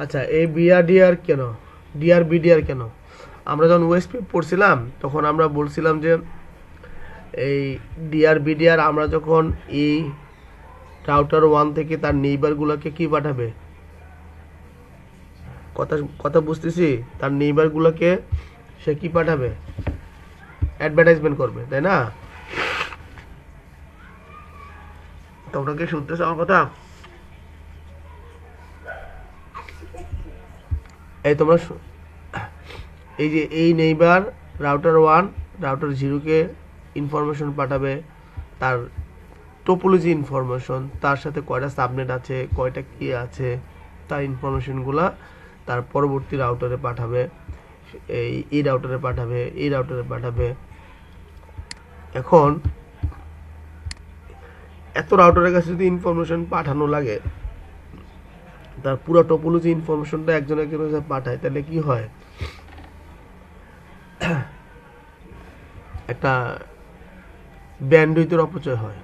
আচ্ছা, এই বিআরডিআর কেন, ডিআর বিডিআর কেন? আমরা যখন ওএসপি পড়ছিলাম তখন আমরা বলছিলাম যে এই ডিআর বিডিআর আমরা যখন এই রাউটার ওয়ান থেকে তার নেইবারগুলোকে কি পাঠাবে, কথা কথা বুঝতেছি, তার নেইবারগুলোকে সে কি পাঠাবে, অ্যাডভার্টাইজমেন্ট করবে, তাই না? তোমরা কি শুনতেছো আমার কথা? এই তোমরা এই যে এই নেইবার রাউটার ওয়ান রাউটার জিরোকে ইনফরমেশন পাঠাবে, তার টোপোলজি ইনফরমেশন, তার সাথে কয়টা সাবনেট আছে, কয়টা কি আছে, তার ইনফরমেশনগুলা তার পরবর্তী রাউটারে পাঠাবে, এই রাউটারে পাঠাবে, এই রাউটারে পাঠাবে। এখন এত রাউটারের কাছে যদি ইনফরমেশন পাঠানো লাগে, তার পুরো টোপোলজি ইনফরমেশনটা একজনের কাছে পাঠায়, তাহলে কি হয়, একটা ব্যান্ডউইথের অপচয় হয়।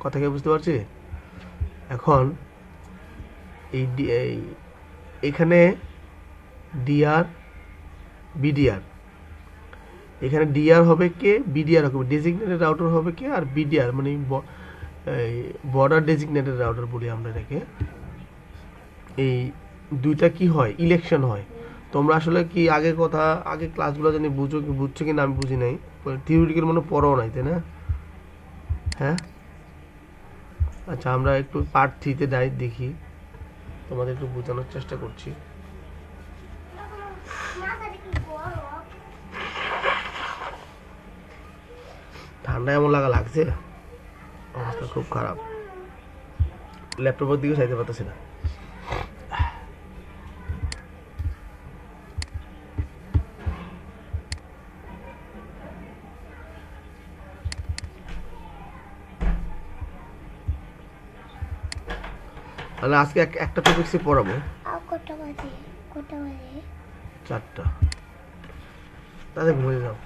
কথা কি বুঝতে পারছি? এখন এখানে ডিআর বিডিআর, এখানে ডিআর হবে কে, বিডিআর হবে, ডেজিগনেটেড রাউটার হবে কে, আর বিডিআর মানে বর্ডার ডেজিগনেটেড রাউটার বলি আমরা এটাকে। এই দুইটা কি হয়, ইলেকশন হয়। তোমরা আসলে কি আগে কথা, আগে ক্লাসগুলো জানি বুঝছো কি না আমি বুঝি নাই, থিওরিটিক্যাল মনে পড়াও নাই, তাই না? হ্যাঁ, আচ্ছা আমরা একটু পার্ট থ্রিতে দেখি, তোমাদের একটু বোঝানোর চেষ্টা করছি। ঠান্ডা এমন লাগছে, অবস্থা খুব খারাপ, ল্যাপটপের দিকে চাইতে পারতেছি না। তাহলে আজকে একটা টপিক্সে পড়াবো। চারটা, তাহলে ঘুমিয়ে যাও।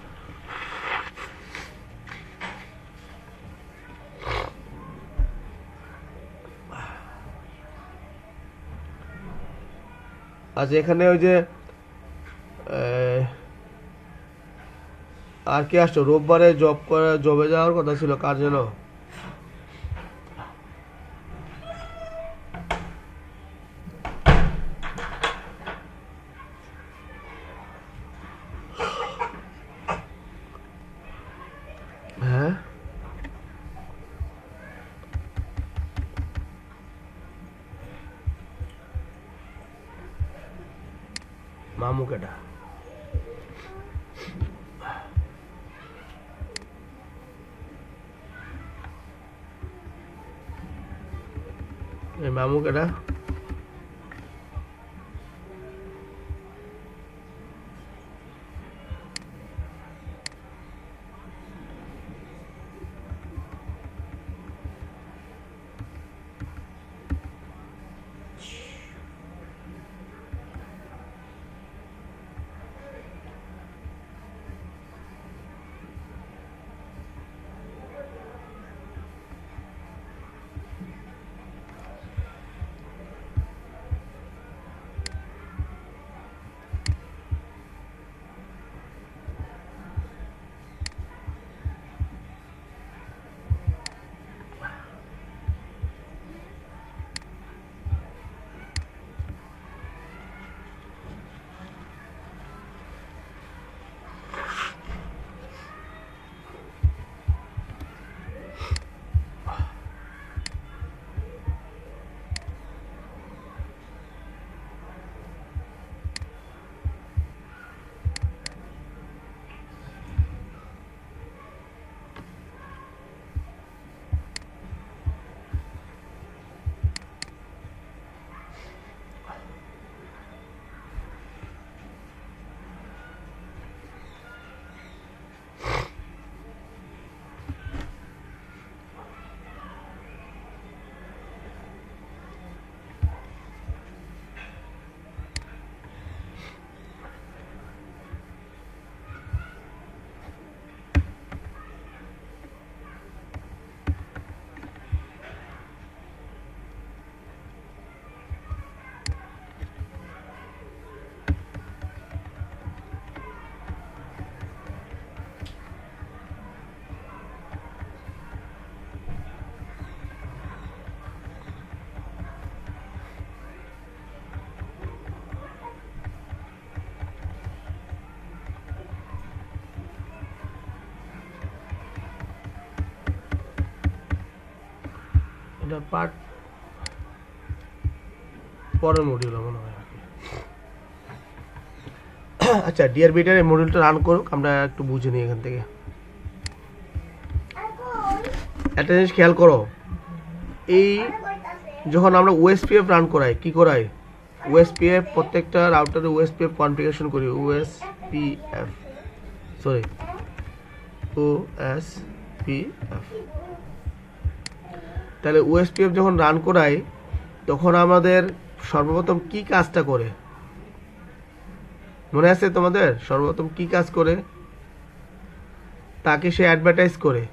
আচ্ছা, এখানে ওই যে আর কে আসছো, রোববারে জবে যাওয়ার কথা ছিল, কার যেন? হ্যাঁ, মামু কেটা? মামু কেটা? পার্ট পরের মডিউল মনে হয়। আচ্ছা, ডিআর বিডিআর এই মডিউলটা রান করুক, আমরা একটু বুঝে নিই এখান থেকে। একটা জিনিস খেয়াল করো, এই যখন আমরা ওএসপিএফ রান করাই, কি করাই? ওএসপিএফ প্রত্যেকটা রাউটারে ওএসপিএফ কনফিগারেশন করি। ওএসপিএফ তাহলে ওএসপিএফ যখন রান করাই তখন আমাদের সর্বপ্রথম কি কাজটা করে মনে আছে তোমাদের? সর্বপ্রথম কি কাজ করে? তাকে সে অ্যাডভার্টাইজ করে,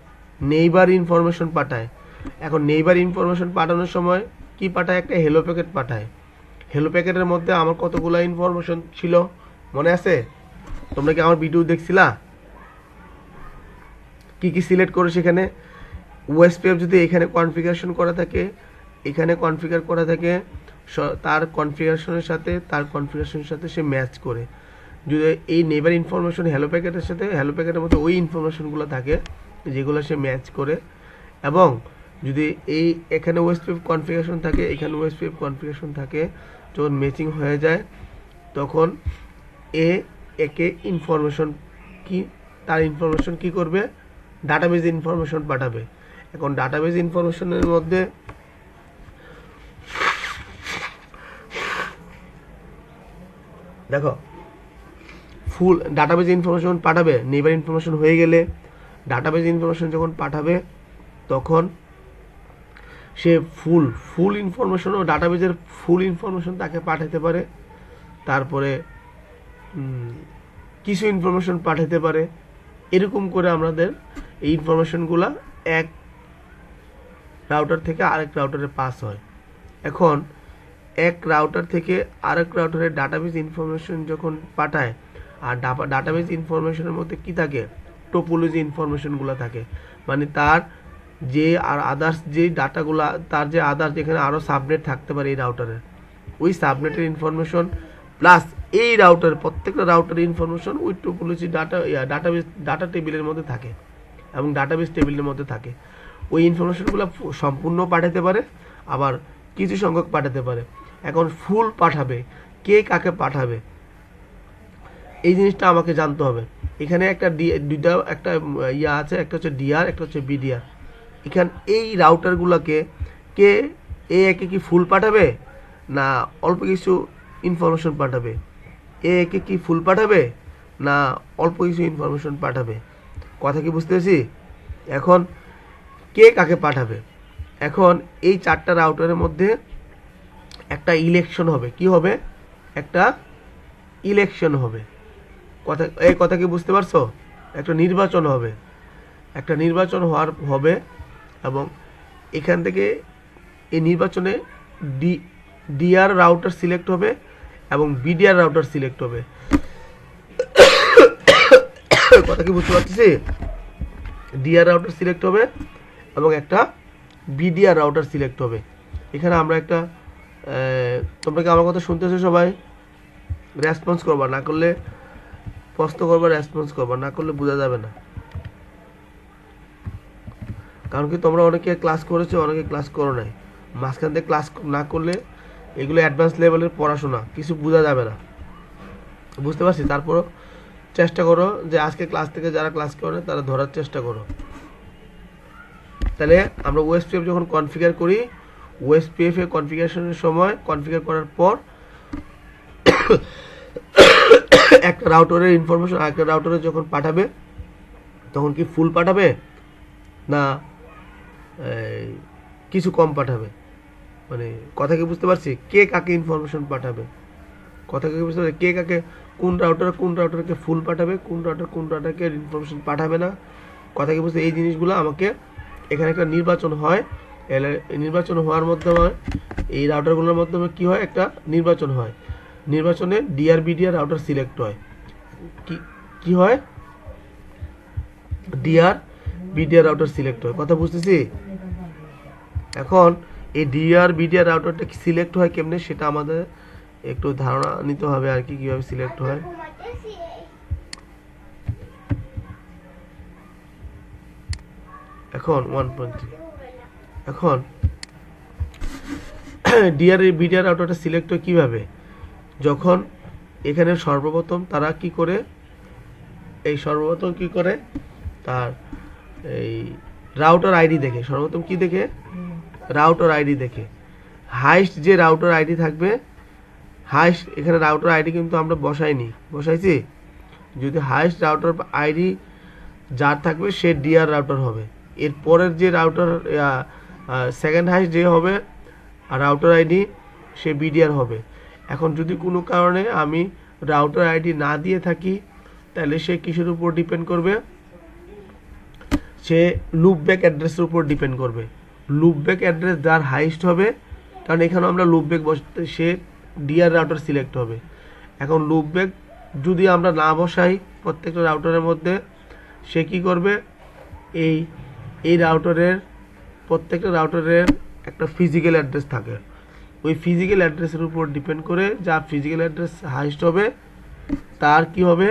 নেইবার ইনফরমেশন পাঠায়। এখন নেইবার ইনফরমেশন পাঠানোর সময় কি পাঠায়? একটা হেলো প্যাকেট পাঠায়। হেলো প্যাকেটের মধ্যে আমার কতগুলো ইনফরমেশন ছিল মনে আছে? তোমরা কি আমার ভিডিও দেখছিলা? কি কি সিলেক্ট করে সেখানে? ওএসপিএফ যদি এখানে কনফিগারেশন করা থাকে, এখানে কনফিগার করা থাকে, তার কনফিগারেশনের সাথে সে ম্যাচ করে। যদি এই নেইবার ইনফরমেশন হেলো প্যাকেটের মধ্যে ওই ইনফরমেশনগুলো থাকে যেগুলো সে ম্যাচ করে, এবং যদি এখানে ওএসপিএফ কনফিগারেশন থাকে, এখানে ওএসপিএফ কনফিগারেশন থাকে, যখন ম্যাচিং হয়ে যায় তখন একে ইনফরমেশন তার ইনফরমেশন কি করবে? ডাটাবেজ ইনফরমেশন পাঠাবে। এখন ডাটাবেজ ইনফরমেশনের মধ্যে দেখো, ফুল ডাটাবেজ ইনফরমেশন পাঠাবে। নেইবার ইনফরমেশন হয়ে গেলে ডাটাবেজ ইনফরমেশন যখন পাঠাবে তখন সে ফুল ইনফরমেশন ও ডাটাবেজের ফুল ইনফরমেশন তাকে পাঠাতে পারে। তারপরে কিছু ইনফরমেশন পাঠাতে পারে। এরকম করে আমাদের এই ইনফরমেশনগুলো এক রাউটার থেকে আরেক রাউটারে পাস হয়। এখন এক রাউটার থেকে আরেক রাউটারে ডাটাবেজ ইনফরমেশন যখন পাঠায়, আর ডাটাবেজ ইনফরমেশনের মধ্যে কি থাকে? টোপোলজি ইনফরমেশনগুলো থাকে, মানে তার যে আর আদার্স যে ডাটাগুলা, তার যে আদার্স যেখানে আরও সাবনেট থাকতে পারে এই রাউটারের, ওই সাবনেটের ইনফরমেশন প্লাস এই রাউটারের প্রত্যেকটা রাউটারের ইনফরমেশন ওই টোপোলজি ডাটা টেবিলের মধ্যে থাকে এবং ডাটাবেস টেবিলের মধ্যে থাকে। ওই ইনফরমেশনগুলো সম্পূর্ণ পাঠাতে পারে, আবার কিছু সংখ্যক পাঠাতে পারে। এখন ফুল পাঠাবে, কে কাকে পাঠাবে, এই জিনিসটা আমাকে জানতে হবে। এখানে একটা একটা আছে, একটা হচ্ছে ডিআর, একটা হচ্ছে বিডিআর। এখানে এই রাউটারগুলোকে একে কি ফুল পাঠাবে না অল্প কিছু ইনফরমেশন পাঠাবে? একে কি ফুল পাঠাবে না অল্প কিছু ইনফরমেশন পাঠাবে? কথা কি বুঝতে পেরেছি? এখন কে কাকে পাঠাবে? এখন এই চারটা রাউটারের মধ্যে একটা ইলেকশন হবে। কি হবে? একটা ইলেকশন হবে। কথা কি বুঝতে পারছো? একটা নির্বাচন হবে, হবে, এবং এখান থেকে এই নির্বাচনে ডিআর রাউটার সিলেক্ট হবে এবং বিডিআর রাউটার সিলেক্ট হবে। কথা কি বুঝতে পারতেছি? ডিআর রাউটার সিলেক্ট হবে এবং একটা বিডিআর রাউটার সিলেক্ট হবে। এখানে আমরা একটা তোমরা কি আমার কথা শুনতেছো? সবাই রেসপন্স করবা, না করলে প্রশ্ন করবা, রেসপন্স করবা, না করলে বোঝা যাবে না। কারণ কি তোমরা অনেকে ক্লাস করেছো, অনেকে ক্লাস করো নাই। মাঝখান থেকে ক্লাস না করলে এগুলো অ্যাডভান্স লেভেলের পড়াশোনা, কিছু বোঝা যাবে না, বুঝতে পারছি। তারপরও চেষ্টা করো যে আজকে ক্লাস থেকে যারা ক্লাস করে তারা ধরার চেষ্টা করো। তাহলে আমরা ওএসপিএফ যখন কনফিগার করি, ওএসপিএফ এর কনফিগারেশনের সময় কনফিগার করার পর একটা রাউটারের ইনফরমেশন আরেকটা রাউটারে যখন পাঠাবে তখন কি ফুল পাঠাবে না কিছু কম পাঠাবে? মানে কথা কি বুঝতে পারছি? কে কাকে ইনফরমেশন পাঠাবে? কথা কি বুঝতে পারছি? কে কাকে কোন রাউটারকে ফুল পাঠাবে, কোন রাউটারকে ইনফরমেশন পাঠাবে না? কথা কি বুঝতে? এই জিনিসগুলো আমাকে এখানে একটা নির্বাচন হয়। নির্বাচন হওয়ার মাধ্যমে এই রাউটারগুলোর মাধ্যমে কি হয়? একটা নির্বাচন হয়। নির্বাচনে ডিআর বিডিআর রাউটার সিলেক্ট হয়। কি হয়? ডিআর বিডিআর রাউটার সিলেক্ট হয়। কথা বুঝতেছি? এখন এই ডিআর বিডিআর রাউটারটা সিলেক্ট হয় কেমনে সেটা আমাদের একটু ধারণা নিতে হবে আর কি, কিভাবে সিলেক্ট হয়। এখন 1.3 এখন ডিআর বিডিআর রাউটারটা সিলেক্ট হয় কীভাবে, যখন এখানে সর্বপ্রথম তারা কি করে, তার এই রাউটার আইডি দেখে, সর্বপ্রথম কি দেখে, রাউটার আইডি দেখে। হাইস্ট যে রাউটার আইডি থাকবে, হাইস্ট এখানে রাউটার আইডি কিন্তু আমরা বসাইছি, যদি হাইস্ট রাউটার আইডি যার থাকবে সে ডিআর রাউটার হবে। এর পরের যে রাউটার সেকেন্ড হাইস্ট যে হবে রাউটার আইডি সে বিডিআর হবে। এখন যদি কোনো কারণে আমি রাউটার আইডি না দিয়ে থাকি তাহলে সে কিসের উপর ডিপেন্ড করবে, সে লুপব্যাক অ্যাড্রেসের উপর ডিপেন্ড করবে। লুপব্যাক অ্যাড্রেস যার হাইস্ট হবে, কারণ এখানে আমরা লুপব্যাক বসাতে, সে ডিআর রাউটার সিলেক্ট হবে। এখন লুপব্যাক যদি আমরা না বসাই প্রত্যেকটা রাউটারের মধ্যে, সে কি করবে, এই রাউটারের প্রত্যেকটা রাউটারের একটা ফিজিক্যাল অ্যাড্রেস থাকে, ওই ফিজিক্যাল অ্যাড্রেসের উপর ডিপেন্ড করে যা ফিজিক্যাল অ্যাড্রেস হাইস্ট হবে তার কি হবে,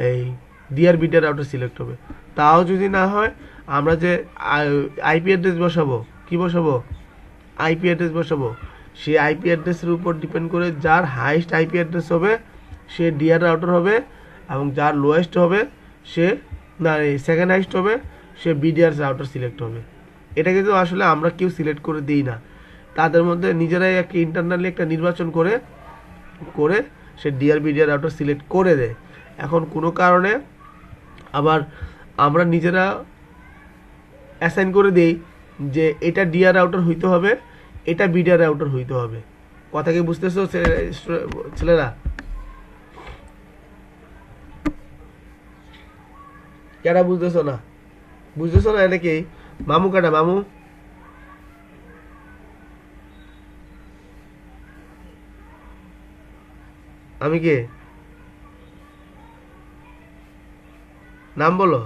এই ডিআর বিডিআর রাউটার সিলেক্ট হবে। তাও যদি না হয় আমরা যে আইপি অ্যাড্রেস বসাবো, কি বসাবো, আইপি অ্যাড্রেস বসাবো, সেই আইপি অ্যাড্রেসের উপর ডিপেন্ড করে যার হাইস্ট আইপি অ্যাড্রেস হবে সে ডিআর রাউটার হবে, এবং যার লোয়েস্ট হবে সে সেকেন্ড হাইস্ট হবে সে বিডিআর রাউটার সিলেক্ট হবে। এটা কিন্তু আসলে আমরা কেউ সিলেক্ট করে দিই না, তাদের মধ্যে নিজেরাই একটা ইন্টারনালি একটা নির্বাচন করে সে ডিআর বিডিআর রাউটার সিলেক্ট করে দেয়। এখন কোনো কারণে আবার আমরা নিজেরা অ্যাসাইন করে দেই যে এটা ডিআর রাউটার হইতে হবে, এটা বিডিআর রাউটার হইতে হবে। কথা কি বুঝতেছো ছেলেরা? কেডা বুঝতেছো না? এটা কি মামু? কেডা মামু? আমি কে? নাম বলো।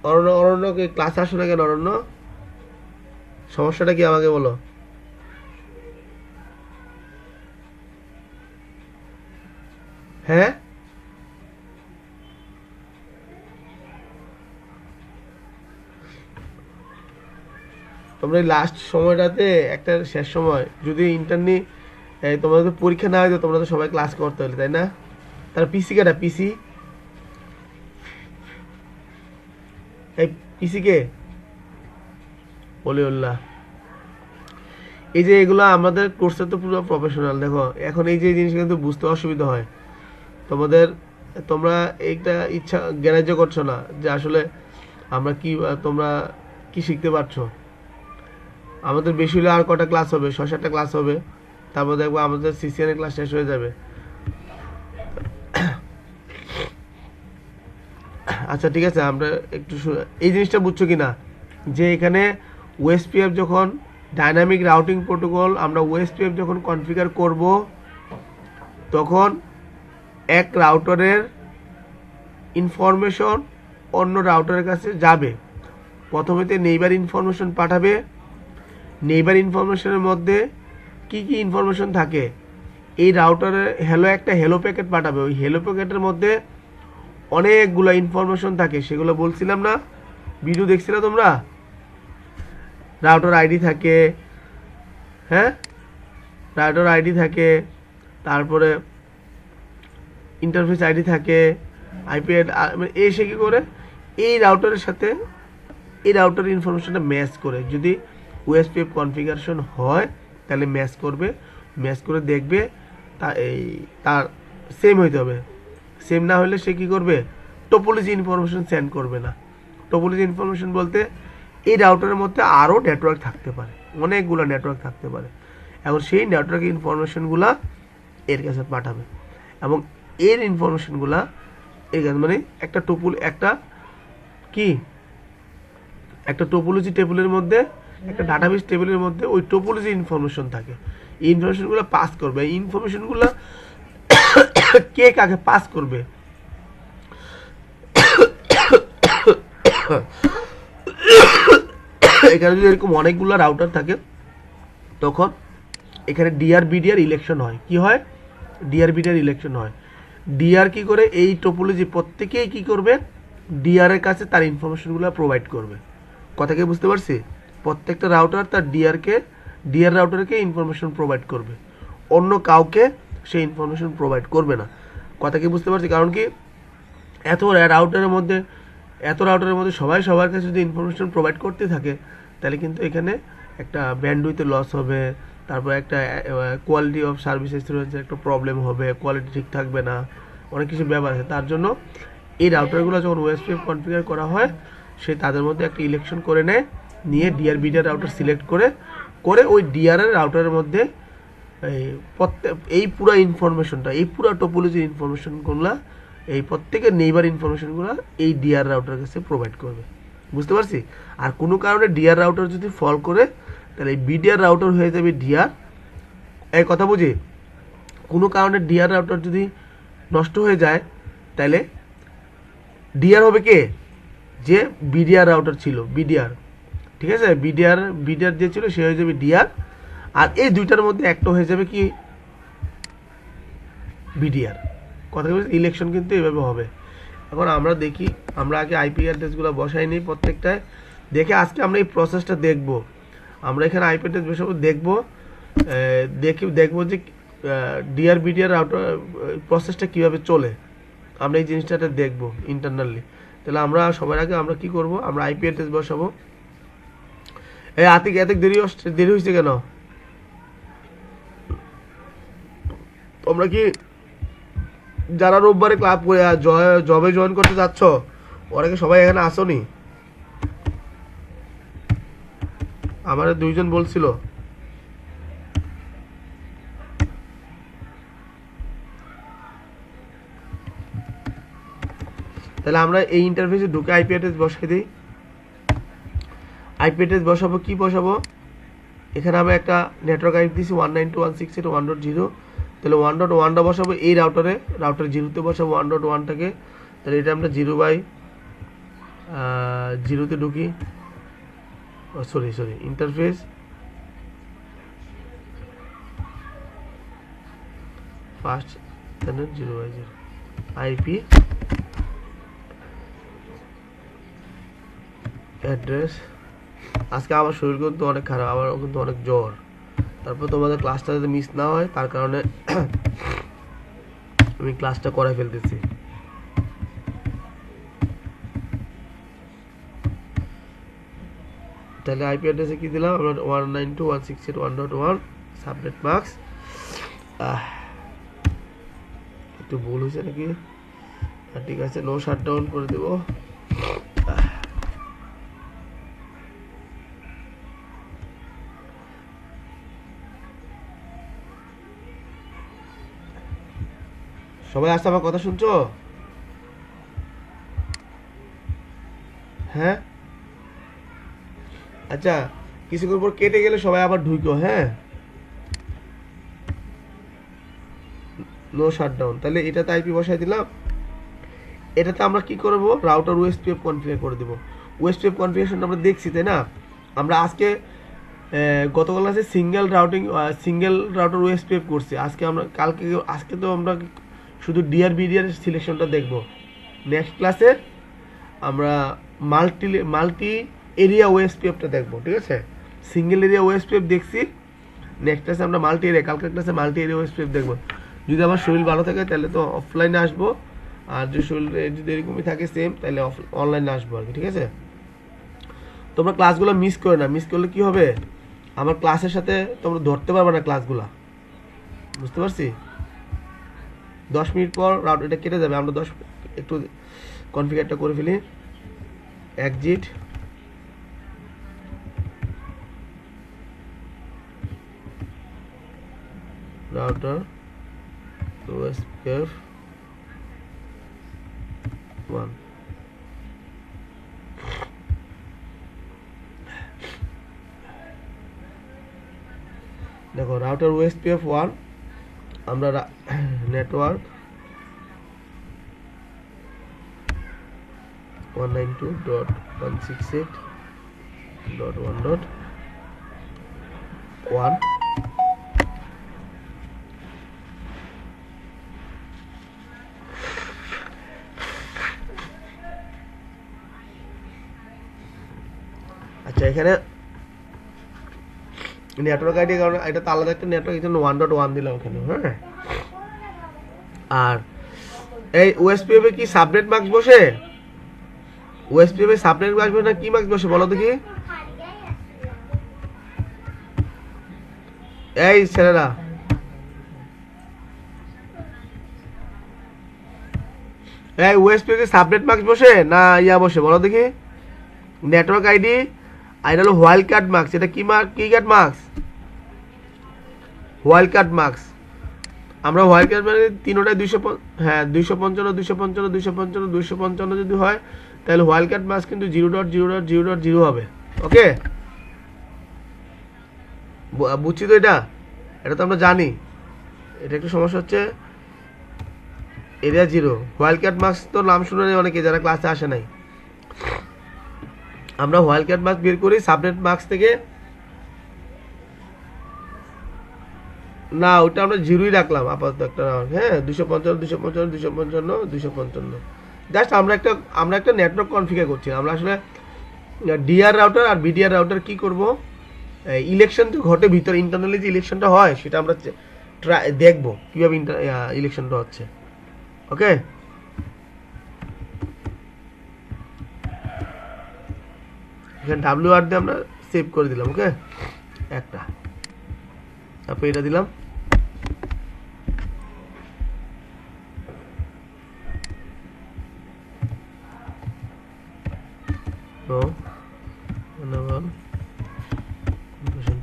অরণ্য কি ক্লাসে আসো না কেন? অরণ্য, সমস্যাটা কি আমাকে বলো। হ্যাঁ, তোমরা এই লাস্ট সময়টাতে একটা শেষ সময় যদি ইন্টারনি তোমরা তো পরীক্ষা না হয়তো তোমরা তো সবাই ক্লাস করতে হলে, তাই না? তার পিসি কেটা? পিসি কে? বলিউল্লাহ। এই যে এগুলো আমাদের কোর্সে তো পুরো প্রফেশনাল। দেখো এখন এই যে জিনিস কিন্তু বুঝতে অসুবিধা হয় তোমরা এইটা ইচ্ছা গ্যারাজ্য করছো না যে আসলে আমরা কি, তোমরা কি শিখতে পারছো। আমাদের বেশি হলে আর কটা ক্লাস হবে, 6-7টা ক্লাস হবে, তারপর দেখবো আমাদের সিসিএন ক্লাস শেষ হয়ে যাবে। আচ্ছা ঠিক আছে, আমরা একটু এই জিনিসটা বুঝছো কি না, যে এখানে ওএসপিএফ যখন ডাইনামিক রাউটিং প্রোটোকল আমরা ওএসপিএফ যখন কনফিগার করব, তখন এক রাউটারের ইনফরমেশন অন্য রাউটারের কাছে যাবে। প্রথমেতে নেইবার ইনফরমেশন পাঠাবে। নেইবার ইনফরমেশনের মধ্যে কি কি ইনফরমেশন থাকে, এই রাউটারে একটা হেলো প্যাকেট পাঠাবে। ওই হেলো প্যাকেটের মধ্যে অনেকগুলো ইনফরমেশন থাকে, সেগুলো বলছিলাম না, ভিডিও দেখছিলা তোমরা। রাউটার আইডি থাকে, হ্যাঁ, রাউটার আইডি থাকে, তারপরে ইন্টারফেস আইডি থাকে, আইপি এসে কি করে এই রাউটারের সাথে এই রাউটারের ইনফরমেশনটা ম্যাচ করে, যদি ওএসপিএফ কনফিগারেশন হয় তাহলে ম্যাচ করে দেখবে তার সেম হইতে হবে। সেম না হলে সে কি করবে, টোপোলজি ইনফরমেশন সেন্ড করবে না। টোপোলজি ইনফরমেশন বলতে এই রাউটারের মধ্যে আরও নেটওয়ার্ক থাকতে পারে, অনেকগুলো নেটওয়ার্ক থাকতে পারে। এখন সেই নেটওয়ার্ক ইনফরমেশনগুলা এর কাছে পাঠাবে, এবং এর ইনফরমেশনগুলা এর কাছে মানে একটা টোপোলজি টেবিলের মধ্যে, একটা ডাটাবেস টেবিলের মধ্যে ওই টোপোলজি ইনফরমেশন থাকে। এই ইনফরমেশনগুলো পাস করবে। এই ইনফরমেশনগুলো কে কাকে পাস করবে, এখানে যদি এরকম অনেকগুলো রাউটার থাকে তখন এখানে ডিআর বিডিআর ইলেকশন হয়। কি হয়? ডিআর বিডিআর ইলেকশন হয়। ডিআর কি করে, এই টোপোলজি প্রত্যেকেই কি করবে, ডিআর এর কাছে তার ইনফরমেশনগুলো প্রোভাইড করবে। কথা কি বুঝতে পারছি? প্রত্যেকটা রাউটার তার ডিআর রাউটারকে ইনফরমেশন প্রোভাইড করবে, অন্য কাউকে সেই ইনফরমেশন প্রোভাইড করবে না। কথা কি বুঝতে পারছি? কারণ কি এত রাউটারের মধ্যে সবাই সবার কাছে যদি ইনফরমেশন প্রোভাইড করতে থাকে, তাহলে কিন্তু এখানে একটা ব্যান্ডউইথে লস হবে, তারপর একটা কোয়ালিটি অফ সার্ভিস এক্সপিরিয়েন্সের একটা প্রবলেম হবে, কোয়ালিটি ঠিক থাকবে না, অনেক কিছু ব্যাপার আছে। তার জন্য এই রাউটারগুলো যখন ওএসপিএফ কনফিগার করা হয়, সে তাদের মধ্যে একটা ইলেকশন করে নেয়, নিয়ে ডিআর বিডিআর রাউটার সিলেক্ট করে ওই ডিআর এর রাউটারের মধ্যে এই পুরো ইনফরমেশনটা, এই পুরো টোপোলজির ইনফরমেশনগুলো, এই প্রত্যেকের নেইবার ইনফরমেশনগুলো এই ডিআর রাউটার কাছে প্রোভাইড করবে। বুঝতে পারছি? আর কোনো কারণে ডিআর রাউটার যদি ফল করে, তাহলে এই বিডিআর রাউটার হয়ে যাবে ডিআর। এই কথা বুঝি? কোনো কারণে ডিআর রাউটার যদি নষ্ট হয়ে যায়, তাহলে ডিআর হবে কে, যে বিডিআর রাউটার ছিল, বিডিআর। ঠিক আছে? বিডিআর যে ছিল সে হয়ে যাবে ডিআর, আর এই দুইটার মধ্যে একটা হয়ে যাবে কি, বিডিআর। কথা বলছি, ইলেকশন কিন্তু এভাবে হবে। এখন আমরা দেখি, আমরা আগে আইপি অ্যাড্রেসগুলো বসাই নিই প্রত্যেকটায়, দেখে আজকে আমরা এই প্রসেসটা দেখব। আমরা এখানে আইপি অ্যাড্রেস বসাবো, দেখবো যে ডিআর বিডিআর রাউটার প্রসেসটা কীভাবে চলে, আমরা এই জিনিসটা দেখব ইন্টারনালি। তাহলে আমরা সবার আগে আমরা কি করব, আমরা আইপি অ্যাড্রেস বসাবো। আতিক এত দেরি হয়েছে কেন? তোমরা কি যারা রোববারে ক্লাব জবে জয়েন করতে যাচ্ছ, ওরা কি সবাই এখানে আসোনি? আমার দুইজন বলছিল। তাহলে আমরা এই ইন্টারফেসে ঢুকে আইপি অ্যাড্রেস বসাই দিই। আইপি অ্যাড্রেস বসাবো, কি বসাবো, এখানে আমরা একটা নেটওয়ার্ক আইপি দিয়েছি 192.168.1.0, তাহলে 1.1টা বসাবো এই রাউটার 0তে বসাবো 1.1টাকে। তাহলে এটা আমরা 0/0তে ঢুকি, sorry interface first 0/0 IP address. আজকে আমার শরীর কিন্তু অনেক খারাপ, আমার কিন্তু অনেক জ্বর, তারপর তোমাদের ক্লাসটা যাতে মিস না হয় তার কারণে আমি ক্লাসটা করে ফেলতেছি। তাহলে আইপি অ্যাড্রেসে কি দিলাম আমরা, 192.168.1.1 সাবনেট মাস্ক। একটু ভুল হয়েছে নাকি? ঠিক আছে, নো শাটডাউন করে দেবো। সবাই আসতে আমার কথা শুনছো? হ্যাঁ, আচ্ছা, কিছুক্ষণ পর কেটে গেলে সবাই আবার ঢুকো। হ্যাঁ, নো শাটডাউন। তাহলে এটাতে আইপি বসাই দিলাম। এটাতে আমরা কি করব, রাউটার ওএসপিএফ কনফিগার করে দেব। ওএসপিএফ কনফিগারেশন আমরা দেখছি, তাই না? আমরা আজকে গতকাল আছে সিঙ্গেল রাউটার ওএসপিএফ করছি। আজকে তো আমরা শুধু ডিআর বিডিআর সিলেকশনটা দেখব। নেক্সট ক্লাসে আমরা মাল্টি এরিয়া ওএসপিএফটা দেখব। ঠিক আছে, সিঙ্গেল এরিয়া ওএসপিএফ দেখছি, নেক্সট ক্লাসে আমরা মাল্টি এরিয়া, কালকের ক্লাসে মাল্টি এরিয়া ওএসপিএফ দেখব। যদি আমার শরীর ভালো থাকে তাহলে তো অফলাইনে আসবো, আর যদি শরীর যদি এরকমই থাকে সেম, তাহলে অনলাইনে আসবো আর কি। ঠিক আছে, তোমরা ক্লাসগুলো মিস করো না। মিস করলে কি হবে, আমার ক্লাসের সাথে তোমরা ধরতে পারবে না ক্লাসগুলো। বুঝতে পারছি? 10 মিনিট পর এটা কেটে যাবে। আমরা একটু কনফিগারটা করে ফেলি। Exit, router OSPF 1। দেখো, রাউটার ওএসপিএফ 1 আমরা নেটওয়ার্ক 192.168.1.1 1 আচ্ছা এখানে নেটওয়ার্ক আইডি, কারণ এটা তো আলাদা একটা নেটওয়ার্ক, এই জন্য 1.1 দিলাম এখানে। হ্যাঁ, আর এই ওএসপিএফ এ কি সাবনেট মার্কস বসে? ওএসপিএফ এ সাবনেট মার্কস বসে না কি মার্কস বসে বলো দেখি? এই ছেলেরা, এই ওএসপিএফ এ সাবনেট মার্কস বসে না ইয়া বসে বলো দেখি? নেটওয়ার্ক আইডি আর এটা হলো ওয়াইল্ড কার্ড মার্কস। এটা কি মার্ক, কি card marks? Wild card marks. আমরা ওয়াইল্ড কার্ড মানে তিনোটায় 255, হ্যাঁ 255 255 255 255 যদি হয় তাহলে ওয়াইল্ড কার্ড মার্কস কিন্তু 0.0.0.0 হবে। ওকে, বুঝছি তো? এটা এটা তো আমরা জানি। এটা একটু সমস্যা হচ্ছে, এরিয়া 0 ওয়াইল্ড কার্ড মার্কস তো নাম শুনে নেই অনেকে যারা ক্লাসে আসে নাই। আমরা ওয়াইল্ড কার্ড মার্কস বের করি সাবনেট মার্কস থেকে। না, ওটা আমরা 0ই রাখলাম আপাতত একটা। হ্যাঁ 255 255 255 255। জাস্ট আমরা একটা নেটওয়ার্ক কনফিগার করছি। আমরা আসলে ডিআর রাউটার আর বিডিআর রাউটার কি করব, ইলেকশন যে ঘটে ভিতরে ইন্টারনালি যে ইলেকশনটা হয় সেটা আমরা দেখবো কিভাবে ইলেকশনটা হচ্ছে। ওকে, এখানে WR দিয়ে আমরা সেভ করে দিলাম। ওকে, একটা, তারপর এটা দিলাম।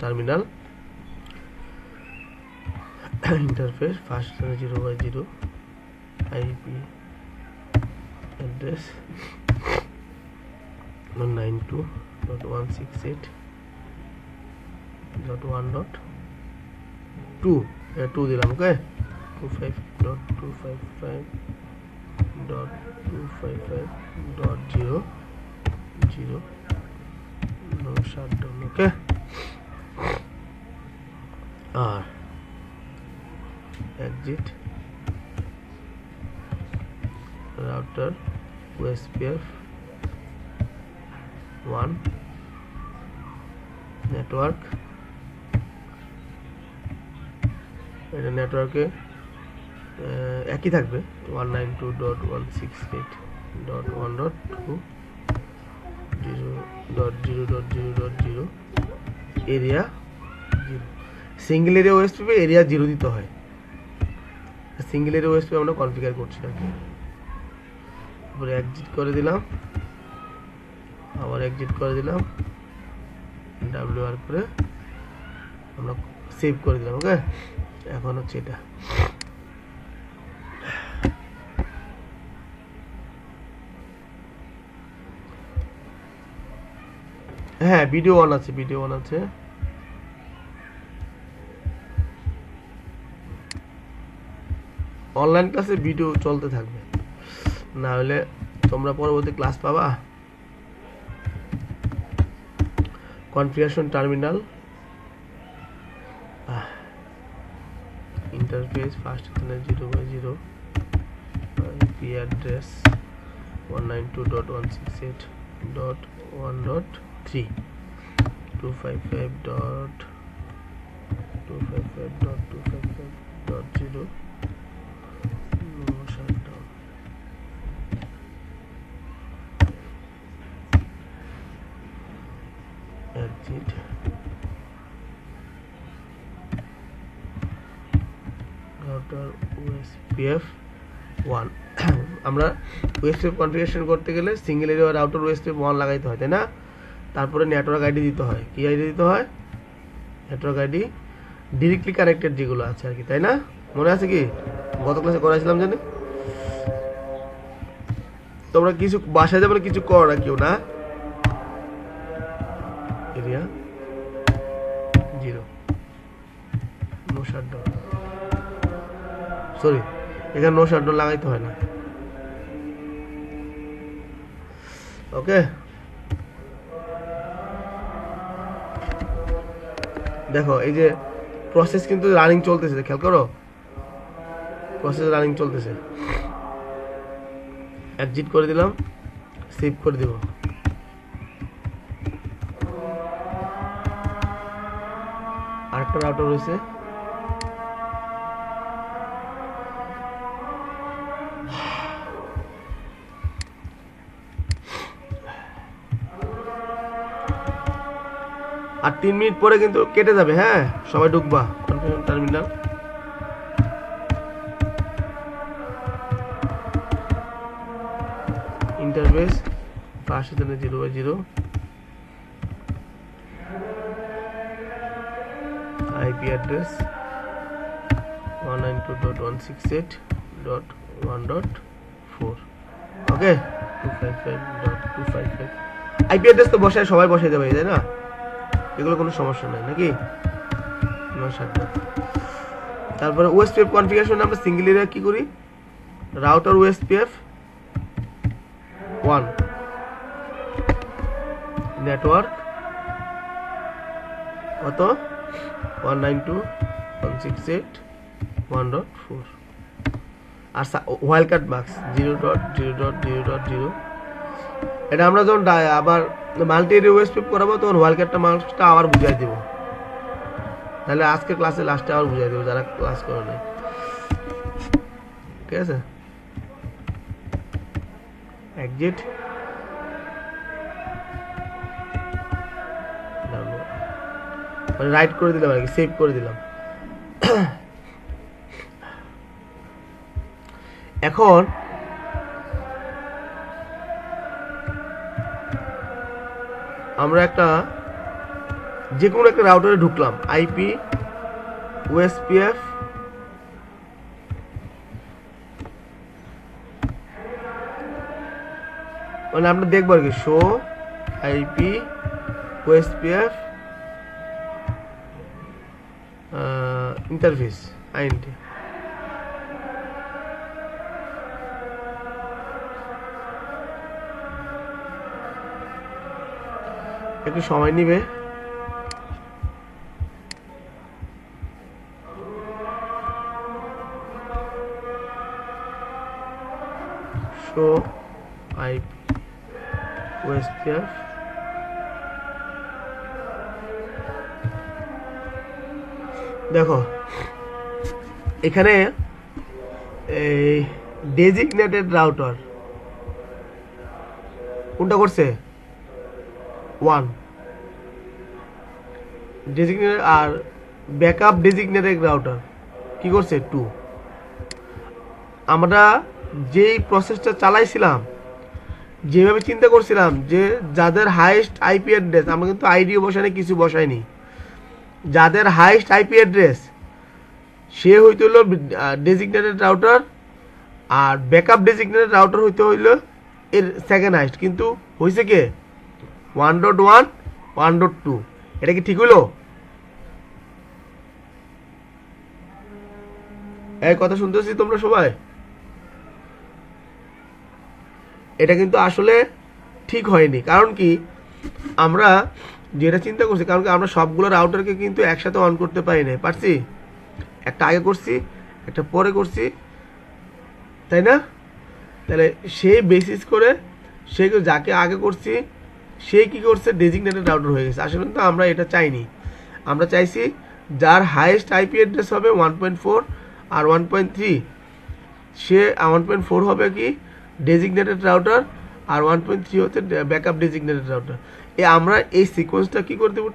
Terminal interface first 0/0 IP address 192.168.1.2 2 দিলাম। ওকে, 25.255.255.0 নো শাটডাউন। ওকে, আর exit router OSPF 1 নেটওয়ার্ক। এটা নেটওয়ার্কে একই থাকবে 192.168.1.2 0.0.0.0 area 0। Single area OSP area 0 দিতে হয়। সিঙ্গেল এরিয়া ওএসপি আমরা কনফিগার করছি আর কি। তারপরে এক্সিট করে দিলাম, আবার এক্সিট করে দিলাম, WR করে আমরা সেভ করে দিলাম। ওকে, এখন হচ্ছে এটা। হ্যাঁ ভিডিও অন আছে, ভিডিও অন আছে। অনলাইন ক্লাসে ভিডিও চলতে থাকবে, না হলে তোমরা পরবর্তী ক্লাস পাবা। Configuration terminal interface first 0/0 IP address 192.168.1.3 255.255.255.0 no shutdown। exit router OSPF 1। আমরা ওএসপিএফ কনফিগারেশন করতে গেলে সিঙ্গেল এরিয়া রাউটার ওএসপিএফ 1 লাগাইতে হয়, তাই না? তারপরে নেটওয়ার্ক আইডি দিতে হয়। কি আইডি দিতে হয়? নেটওয়ার্ক আইডি ডিরেক্টলি কানেক্টেড যেগুলো আছে আর কি, তাই না? মনে আছে কি গত ক্লাসে করাইছিলাম জানি? তোমরা কিছু বাসায় যাবে কিছু করো না কেউ, না? এরিয়া 0 নো শাটডাউন, সরি এখানে নো শাটডাউন লাগাইতে হয় না। ওকে, দেখো এই যে প্রসেস কিন্তু রানিং চলতেছে, খেয়াল করো প্রসেস রানিং চলতেছে। এক্সিট করে দিলাম, সেভ করে দিব। একটা রাউটার রয়েছে। আর 3 মিনিট পরে কিন্তু কেটে যাবে। হ্যাঁ, সবাই ঢুকবা টার্মিনাল। ইন্টারফেস পাশে 0/0 আইপি অ্যাড্রেস 192.168.1.4 ওকে 255.255 আইপি অ্যাড্রেস তো বসায় সবাই বসাই দেবে, তাই না? এগুলো কোনো সমস্যা নাই নাকি? তারপরে ওএসপিএফ কনফিগারেশন আমরা সিঙ্গেল এরিয়া কি করি, রাউটার ওএসপিএফ 1 নেটওয়ার্ক কত 192.168.1.4 আর ওয়াইল্ড কার্ড মার্কস 0.0.0.0। এটা আমরা যখন আবার মাল্টি এরিয়া ওএসপিএফ করাবো তখন ওয়াইল্ড কার্ডটা মার্কসটা আবার বুঝাই দেবো। তাহলে আজকে ক্লাসে লাস্টে আবার বুঝাই দেবো যারা ক্লাস করে নাই, ঠিক আছে? এক্সিট রাইট করে দিলাম আর কি, সেভ করে দিলাম। এখন আমরা একটা যে কোনো একটা রাউটারে ঢুকলাম, আইপি ওএসপিএফ মানে আমরা দেখবো আর কি show IP OSPF interface int. একটু সময় নিবে। শো আইপি ওএসপিএফ দেখো এখানে এই ডেজিগনেটেড রাউটার কোনটা করছে 1 ডেজিগনেটেড, আর ব্যাকআপ ডেজিগনেটেড রাউটার কি করছে 2। আমরা যেই প্রসেসটা চালাইছিলাম, যেভাবে চিন্তা করছিলাম যে যাদের হাইয়েস্ট আইপি অ্যাড্রেস, আমরা কিন্তু আইডিও বসাইনি, কিছু বসাইনি, যাদের হাইয়েস্ট আইপি অ্যাড্রেস সে হইতে হইল ডেজিগনেটেড রাউটার, আর ব্যাকআপ ডেজিগনেটেড রাউটার হইতে হইল এর সেকেন্ড হাইয়েস্ট। কিন্তু হয়েছে কে 1.1 1.2। এটা কি ঠিক হইল? এই কথা শুনতেছি তোমরা সবাই? এটা কিন্তু আসলে ঠিক হয়নি। কারণ কি, আমরা যেটা চিন্তা করছি, কারণ কি আমরা সবগুলো রাউটারকে কিন্তু একসাথে অন করতে পারি না, পারছি? একটা আগে করছি, একটা পরে করছি, তাই না? তাহলে সেই বেসিস করে সে যাকে আগে করছি সে কি করছে ডেজিগনেটেড রাউটার হয়ে গেছে। আসলে কিন্তু আমরা এটা চাইনি। আমরা চাইছি যার হাইয়েস্ট আইপি অ্যাড্রেস হবে 1.4 আর 1.3, সে 1.4 হবে কি ডেজিগনেটেড রাউটার, আর 1.3 হচ্ছে ব্যাকআপ ডেজিগনেটেড রাউটার। আমরা এই সিকোয়েন্সটা কি করে দেব,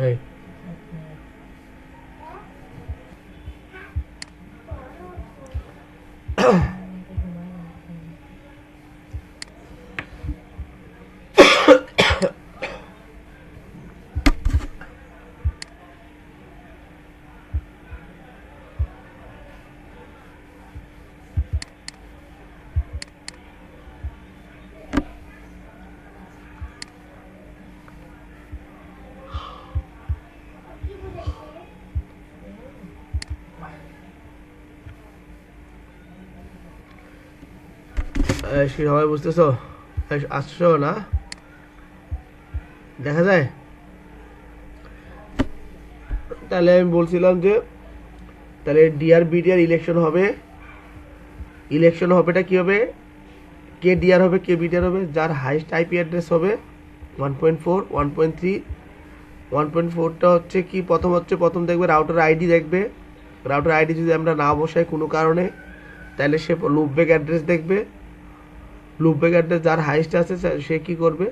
এই সবাই বুঝতেছো? আসছো না? দেখা যায়। তাহলে আমি বলছিলাম যে তাহলে ডিআর বিডিআর ইলেকশন হবেটা কি হবে? কে ডিআর হবে কে বিডিআর হবে, যার হাইস্ট আইপি অ্যাড্রেস হবে 1.4 1.3 1.4টা হচ্ছে কি, প্রথম দেখবে রাউটার আইডি দেখবে। রাউটার আইডি যদি আমরা না বসাই কোনো কারণে, তাহলে সে লুপব্যাক অ্যাড্রেস দেখবে। লুপব্যাক অ্যাড্রেস যার হাইস্ট আছে সে কি করবে?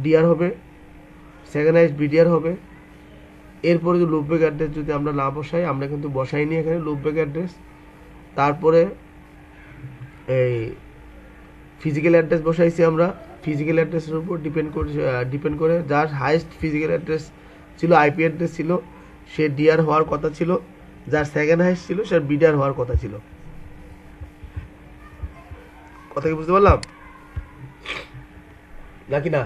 ডিআর হবে, সেকেন্ড হাইস্ট বিডিআর হবে। এরপরে যে লুপব্যাক অ্যাড্রেস যদি আমরা না বসাই, আমরা কিন্তু বসাইনি এখানে লুপব্যাক অ্যাড্রেস। তারপরে এই ফিজিক্যাল অ্যাড্রেস বসাইছি আমরা। ফিজিক্যাল অ্যাড্রেসের উপর ডিপেন্ড করে যার হাইস্ট ফিজিক্যাল অ্যাড্রেস ছিল, আইপি অ্যাড্রেস ছিল, সে ডিআর হওয়ার কথা ছিল। যার সেকেন্ড হাইস্ট ছিল সে বিডিআর হওয়ার কথা ছিল। কথা কি বুঝতে পারলাম নাকি না?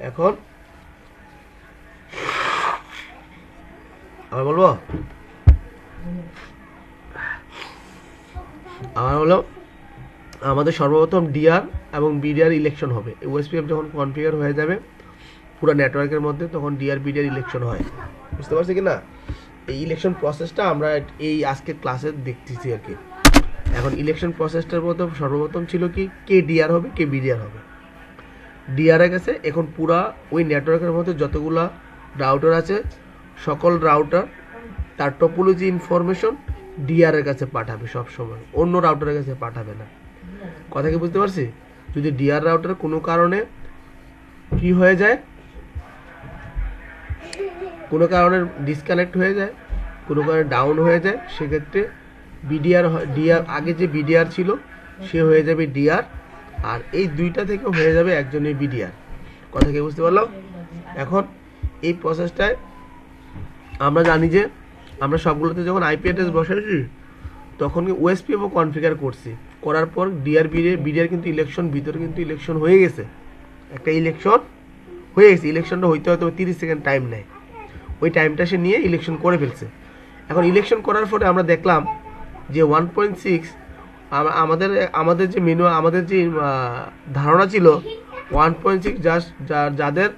এখন আমার বলবো, আমার হলো আমাদের সর্বপ্রথম ডিআর এবং বিডিআর ইলেকশন হবে। ওএসপিএফ যখন কনফিগার হয়ে যাবে পুরো নেটওয়ার্কের মধ্যে, তখন ডিআর বিডিআর ইলেকশন হয়। বুঝতে পারছি কি না? এই ইলেকশন প্রসেসটা আমরা এই আজকের ক্লাসে দেখতেছি আর কি। এখন ইলেকশন প্রসেসটার মধ্যে সর্বপ্রথম ছিল কি, কে ডিআর হবে কে বিডিআর হবে। ডিআরের কাছে এখন পুরা ওই নেটওয়ার্কের মধ্যে যতগুলা রাউটার আছে, সকল রাউটার তার টপোলজি ইনফরমেশন ডিআরের কাছে পাঠাবে সব সময়, অন্য রাউটারের কাছে পাঠাবে না। কথা কি বুঝতে পারছি? যদি ডিআর রাউটার কোনো কারণে কি হয়ে যায়, কোনো কারণে ডিসকানেক্ট হয়ে যায়, কোনো কারণে ডাউন হয়ে যায়, সেক্ষেত্রে ডিআর আগে যে বিডিআর ছিল সে হয়ে যাবে ডিআর, আর এই দুইটা থেকে হয়ে যাবে একজনের বিডিআর। কথা কি বুঝতে পারলাম? এখন এই প্রসেসটায় আমরা জানি যে আমরা সবগুলোতে যখন আইপি অ্যাড্রেস বসাইছি তখন ওএসপিএফও কনফিগার করছি, করার পর ডিআর বিডিআর কিন্তু ইলেকশন ভিতরে কিন্তু ইলেকশন হয়ে গেছে, একটা ইলেকশন হয়ে গেছে। ইলেকশনটা হইতে হয়তো 30 সেকেন্ড টাইম নেয়, ওই টাইমটা সে নিয়ে ইলেকশন করে ফেলছে। এখন ইলেকশন করার পরে আমরা দেখলাম যে 1.6 আমাদের যে আমাদের যে ধারণা ছিল 1.6 যাদের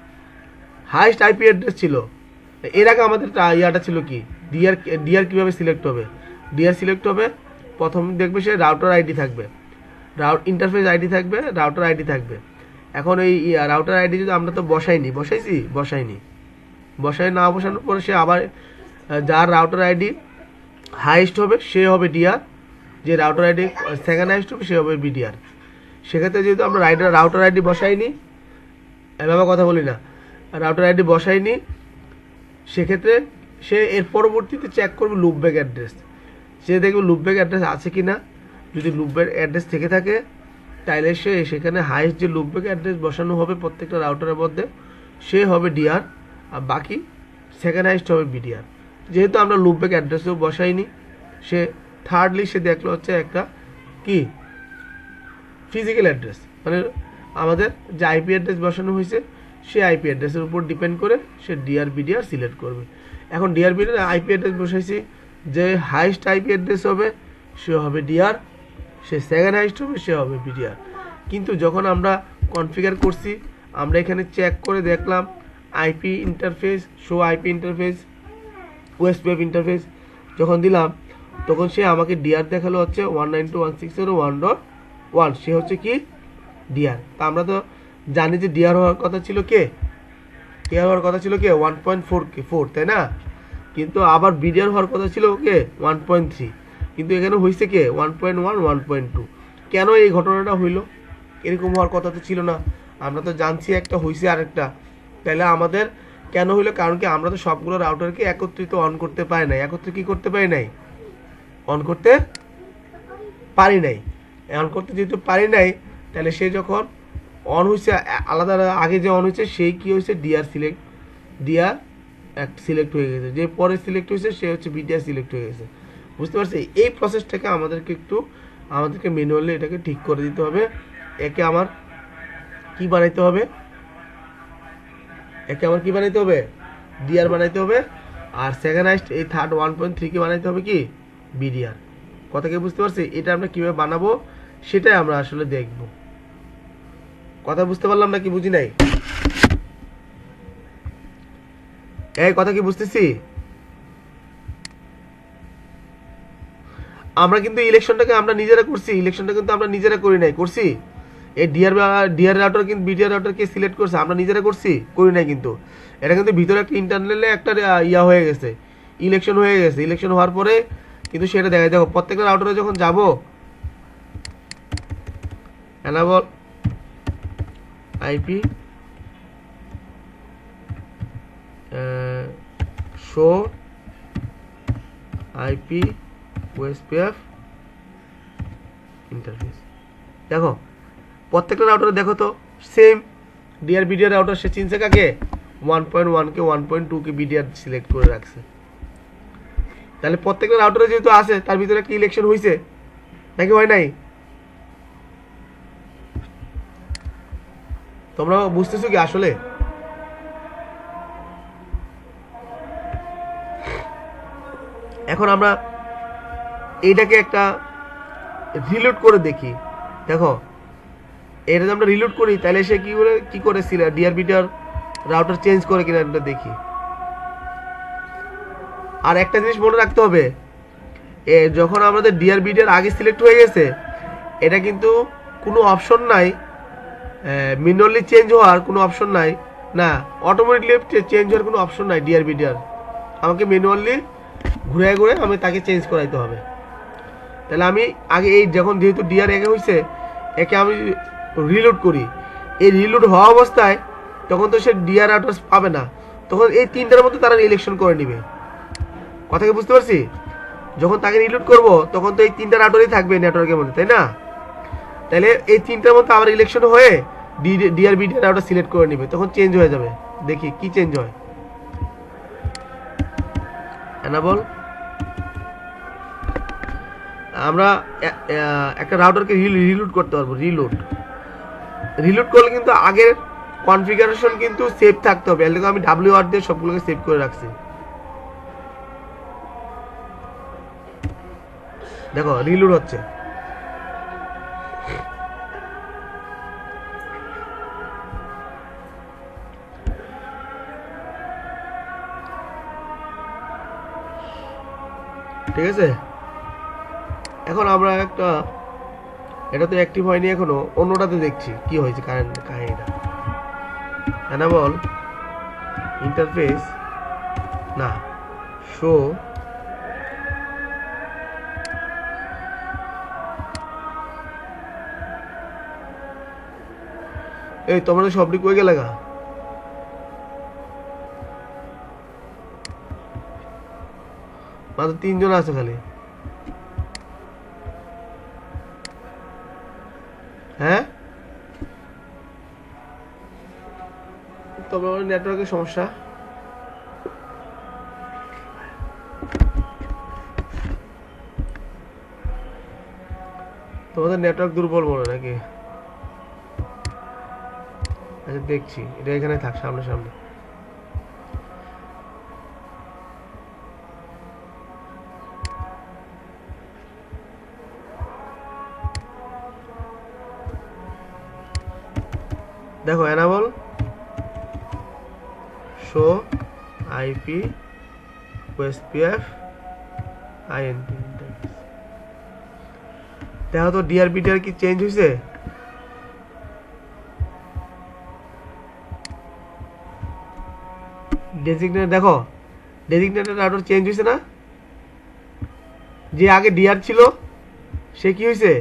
হাইস্ট আইপি অ্যাড্রেস ছিল, এর আগে আমাদের ইয়াটা ছিল কি, ডিআর কীভাবে সিলেক্ট হবে? ডিআর সিলেক্ট হবে, প্রথম দেখবে সে রাউটার আইডি থাকবে, ইন্টারফেস আইডি থাকবে, রাউটার আইডি থাকবে। এখন এই রাউটার আইডি যদি আমরা তো বসাই না বসানোর পরে সে আবার যার রাউটার আইডি হাইস্ট হবে সে হবে ডিআর, যে রাউটার আইডি সেকেন্ড হাইস্ট হবে সে হবে বিডিআর। সেক্ষেত্রে যেহেতু আমরা রাউটার আইডি বসাইনি, এভাবে কথা বলি না, রাউটার আইডি বসাইনি, সেক্ষেত্রে সে এর পরবর্তীতে চেক করবে লুপব্যাক অ্যাড্রেস। সে দেখবে লুপব্যাক অ্যাড্রেস আছে কি না। যদি লুপব্যাক অ্যাড্রেস থেকে থাকে তাহলে সে সেখানে হাইস্ট যে লুপব্যাক অ্যাড্রেস বসানো হবে প্রত্যেকটা রাউটারের মধ্যে সে হবে ডিআর, আর বাকি সেকেন্ড হাইস্ট হবে বিডিআর। যেহেতু আমরা লুপব্যাক অ্যাড্রেসও বসাইনি, সে থার্ডলি সে দেখলো হচ্ছে একটা কি ফিজিক্যাল অ্যাড্রেস, মানে আমাদের যে আইপি অ্যাড্রেস বসানো হয়েছে সে আইপি অ্যাড্রেসের উপর ডিপেন্ড করে সে ডিআর বিডিআর সিলেক্ট করবে। এখন ডিআর বিডিআর আইপি অ্যাড্রেস বসাইছি, যে হাইস্ট আইপি অ্যাড্রেস হবে সে হবে ডিআর, সে সেকেন্ড হাইস্ট হবে সে হবে বিডিআর। কিন্তু যখন আমরা কনফিগার করছি, আমরা এখানে চেক করে দেখলাম IP interface, show IP interface, OSPF interface যখন দিলাম তখন সে আমাকে ডিআর দেখালো হচ্ছে 192.168.1, সে হচ্ছে কি ডিআর। তা আমরা তো জানি যে ডিআর হওয়ার কথা ছিল কে, 1.4, তাই না? কিন্তু আবার বিডিআর হওয়ার কথা ছিল কে 1.3, কিন্তু এখানে হয়েছে কে 1.1 1.2। কেন এই ঘটনাটা হইলো? এরকম হওয়ার কথা তো ছিল না, আমরা তো জানছি একটা হয়েছে আরেকটা। তাহলে আমাদের কেন হইলো? কারণ কি আমরা তো সবগুলো রাউটারকে একত্রিত অন করতে পারি নাই, অন করতে পারি নাই। যেহেতু পারি নাই, তাহলে সে যখন অন হয়েছে আলাদা আগে যে অন হয়েছে সেই কি হয়েছে ডিআর সিলেক্ট হয়ে গেছে, যে পরে সিলেক্ট হয়েছে সে হচ্ছে বিডিআর সিলেক্ট হয়ে গেছে। বুঝতে পারছি? এই প্রসেসটাকে আমাদেরকে ম্যানুয়ালি এটাকে ঠিক করে দিতে হবে। একে আমার কি বানাইতে হবে? ডিআর বানাইতে হবে, আর সেকেন্ড হাইস্ট এই থার্ড 1.3 কে বানাইতে হবে কি বিডিআর। কথা কি বুঝতে পারছি? এটা আমরা কিভাবে বানাবো সেটাই আমরা আসলে দেখব। কথা বুঝতে পারলাম নাকি বুঝি নাই? এই কথা কি বুঝতেছি? আমরা কিন্তু ইলেকশনটাকে আমরা নিজেরা করছি, ইলেকশনটা কিন্তু আমরা নিজেরা করি নাই, করছি এই ডিআর রাউটার কিন্তু বিডিআর রাউটারকে সিলেক্ট করছে, আমরা নিজেরা করছি, করি নাই কিন্তু। এটা কিন্তু ভিতরে একটা ইন্টারনালে একটা ইয়া হয়ে গেছে, ইলেকশন হয়ে গেছে। ইলেকশন হওয়ার পরে কিন্তু সেটা দেখা দেখো প্রত্যেকটা রাউটারে যখন যাব enable IP show IP OSPF interface, দেখো প্রত্যেকটা রাউটারে দেখো তো সেম ডিআর বিডিআর রাউটার সে চিনছে কাকে 1.1 কে 1.2 কে বিডিআর সিলেক্ট করে রাখছে। তাহলে প্রত্যেকটা রাউটারে যেহেতু আছে তার ভিতরে একটা ইলেকশন হয়েছে নাকি হয় নাই? তোমরা বুঝতেছো কি আসলে? এখন আমরা এইটাকে একটা রিলোড করে দেখি। দেখো এটা যদি আমরা রিলোড করি তাহলে সে কি করে ডিআর বিডিআর রাউটার চেঞ্জ করে কিনা এটা দেখি। আর একটা জিনিস মনে রাখতে হবে, যখন আমাদের ডিআর বিডিআর আগে সিলেক্ট হয়ে গেছে এটা কিন্তু কোনো অপশন নাই ম্যানুয়ালি চেঞ্জ হওয়ার, কোনো অপশন নাই না, অটোমেটিকলি চেঞ্জ হওয়ার কোনো অপশন নাই ডিআর বিডিআর। আমাকে ম্যানুয়ালি ঘুরে ঘুরে আমি তাকে চেঞ্জ করাইতে হবে। তাহলে আমি আগে এই যখন যেহেতু ডিআর একে হয়েছে একে আমি রিলোড করি, এই রিলোড হওয়া অবস্থায় তখন তো সে ডিআর অ্যাড্রেস পাবে না, তখন এই তিনটার মধ্যে তারা ইলেকশন করে নেবে। কথা কি বুঝতে পারছি? যখন তাকে রিলোড করব তখন তো এই তিনটা রাউটারই থাকবে নেটওয়ার্কের মধ্যে, তাই না? তাহলে এই তিনটার মধ্যে আবার ইলেকশন হয়ে ডিআর বিডিআর রাউটার সিলেক্ট করে নেবে, তখন চেঞ্জ হয়ে যাবে। দেখি কি চেঞ্জ হয়। এনাবল আমরা একটা রাউটারকে রিলোড করতে পারবো। রিলোড করলে কিন্তু আগের কনফিগারেশন কিন্তু সেভ থাকতে হবে। এর আমি WR দিয়ে সবগুলোকে সেভ করে রাখছি। দেখো রিলোড হচ্ছে। ঠিক আছে, এখন আমরা একটা এটা তো অ্যাক্টিভ হয়নি এখনো, অন্যটাতে দেখছি কি হয়েছে কাহিনীটা। এনাবল ইন্টারফেস না শো এই তোমরা সবটি কই গেলে গা? মাত্র 3 জন আছে খালি। হ্যাঁ তোমার নেটওয়ার্কের সমস্যা। তোমাদের নেটওয়ার্ক দুর্বল মনে নাকি? আচ্ছা দেখছি, এটা এখানে থাক সামনে সামনে। দেখো enable show IP OSPF INP. দেখো তো ডিআর বিডিআর কি চেঞ্জ হয়েছে? ডেজিগনেটর দেখো, ডেজিগনেটর রাউটার চেঞ্জ হয়েছে না? যে আগে ডিআর ছিল সে কি হয়েছে?